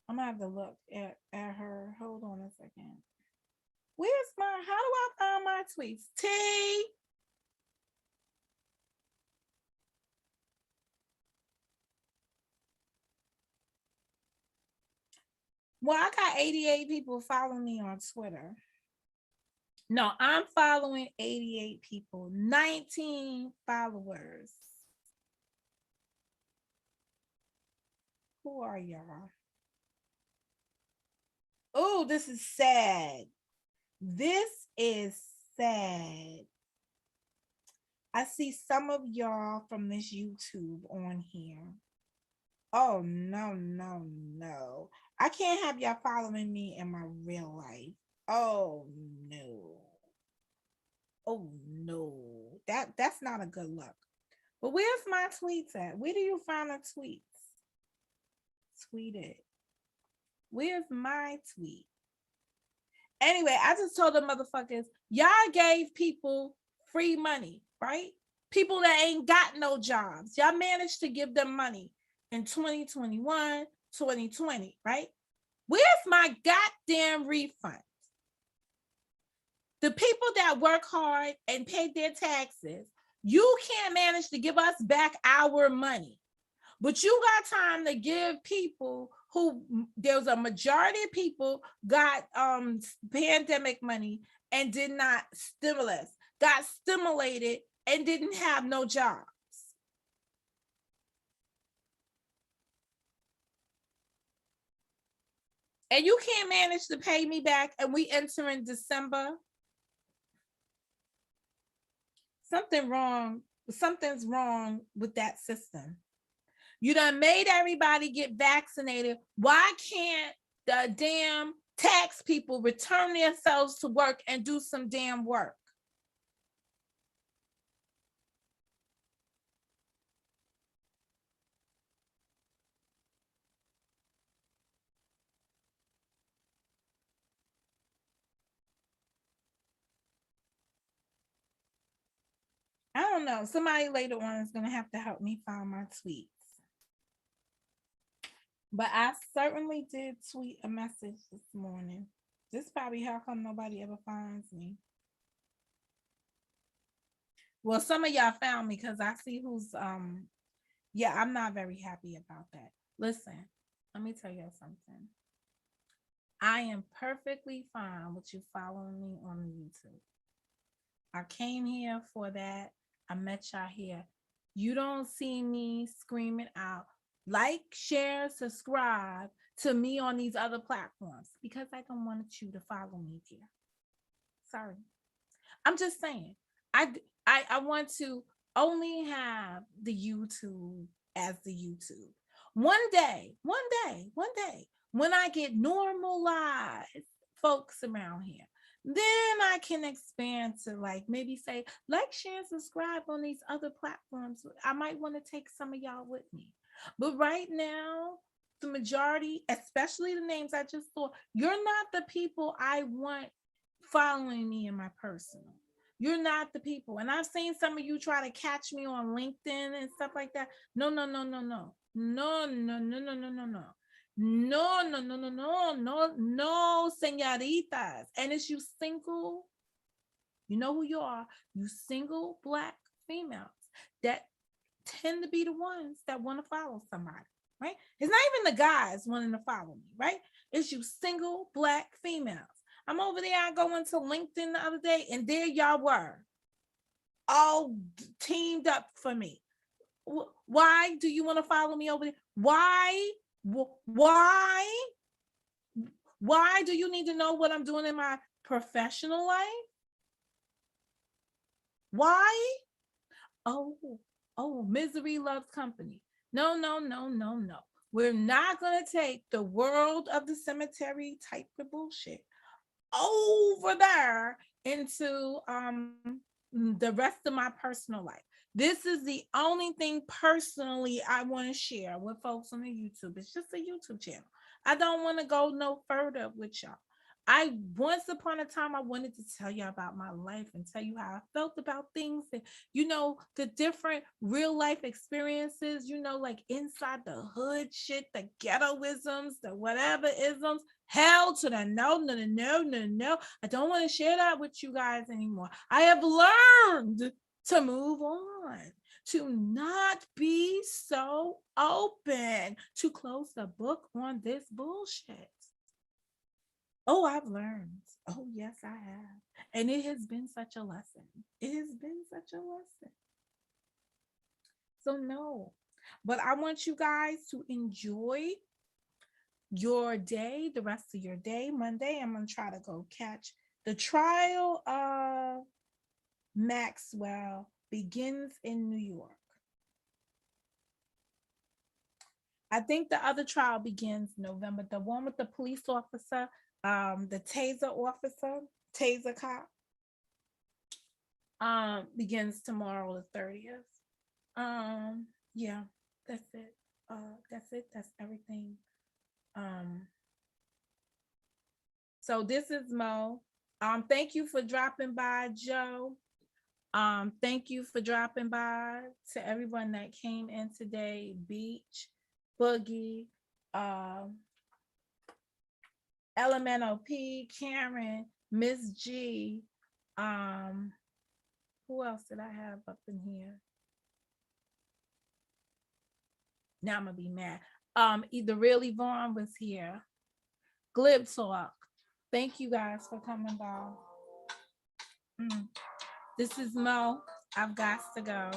I'm gonna have to look at her. Hold on a second. Where's how do I find my tweets? T. Well, I got 88 people following me on Twitter. No, I'm following 88 people, 19 followers. Who are y'all? Oh, this is sad. This is sad. I see some of y'all from this YouTube on here. Oh, no. I can't have y'all following me in my real life. Oh, no. Oh, no. That's not a good look. But where's my tweets at? Where do you find the tweets? Tweet it. Where's my tweet? Anyway, I just told the motherfuckers, y'all gave people free money, right? People that ain't got no jobs. Y'all managed to give them money in 2021, 2020, right? Where's my goddamn refund? The people that work hard and pay their taxes, you can't manage to give us back our money. But you got time to give people who, there's a majority of people got pandemic money and did not stimulus, got stimulated and didn't have no jobs. And you can't manage to pay me back, and we enter in December. Something's wrong with that system. You done made everybody get vaccinated. Why can't the damn tax people return themselves to work and do some damn work? I don't know. Somebody later on is going to have to help me find my tweets. But I certainly did tweet a message this morning. This is probably how come nobody ever finds me. Well, some of y'all found me because I see who's yeah, I'm not very happy about that. Listen, let me tell you something. I am perfectly fine with you following me on YouTube. I came here for that. I met y'all here. You don't see me screaming out, like, share, subscribe to me on these other platforms because I don't want you to follow me here. Sorry. I'm just saying. I want to only have the YouTube as the YouTube. One day, when I get normalized folks around here, then I can expand to like maybe say like, share, and subscribe on these other platforms. I might want to take some of y'all with me. But right now, the majority, especially the names I just saw, you're not the people I want following me in my personal. You're not the people. And I've seen some of you try to catch me on LinkedIn and stuff like that. No. No, senoritas. And it's you single, you know who you are, you single Black females that tend to be the ones that want to follow somebody, right? It's not even the guys wanting to follow me, right? It's you single Black females. I'm over there, I go into LinkedIn the other day, and there y'all were, all teamed up for me. Why do you want to follow me over there? Why do you need to know what I'm doing in my professional life? Why? Oh, misery loves company. No. We're not going to take the world of the cemetery type of bullshit over there into the rest of my personal life. This is the only thing personally I want to share with folks on the YouTube. It's just a YouTube channel. I don't want to go no further with y'all. Once upon a time, I wanted to tell you about my life and tell you how I felt about things and, the different real life experiences, like inside the hood shit, the ghettoisms, the whatever isms. Hell to the no. I don't want to share that with you guys anymore. I have learned to move on, to not be so open, to close the book on this bullshit. Oh, I've learned. Oh, yes, I have. And it has been such a lesson. It has been such a lesson. So, no. But I want you guys to enjoy your day, the rest of your day. Monday, I'm going to try to go catch the trial of Maxwell begins in New York. I think the other trial begins November. The one with the police officer, the taser cop, begins tomorrow, the 30th. Yeah, that's it. That's everything. So this is Mo. Thank you for dropping by, Joe. Thank you for dropping by to everyone that came in today. Beach, Boogie, Elemental P, Karen, Miss G. Who else did I have up in here? Now I'm gonna be mad. Either really Vaughn was here. Glib Talk. Thank you guys for coming by. Mm. This is Mo. I've got to go.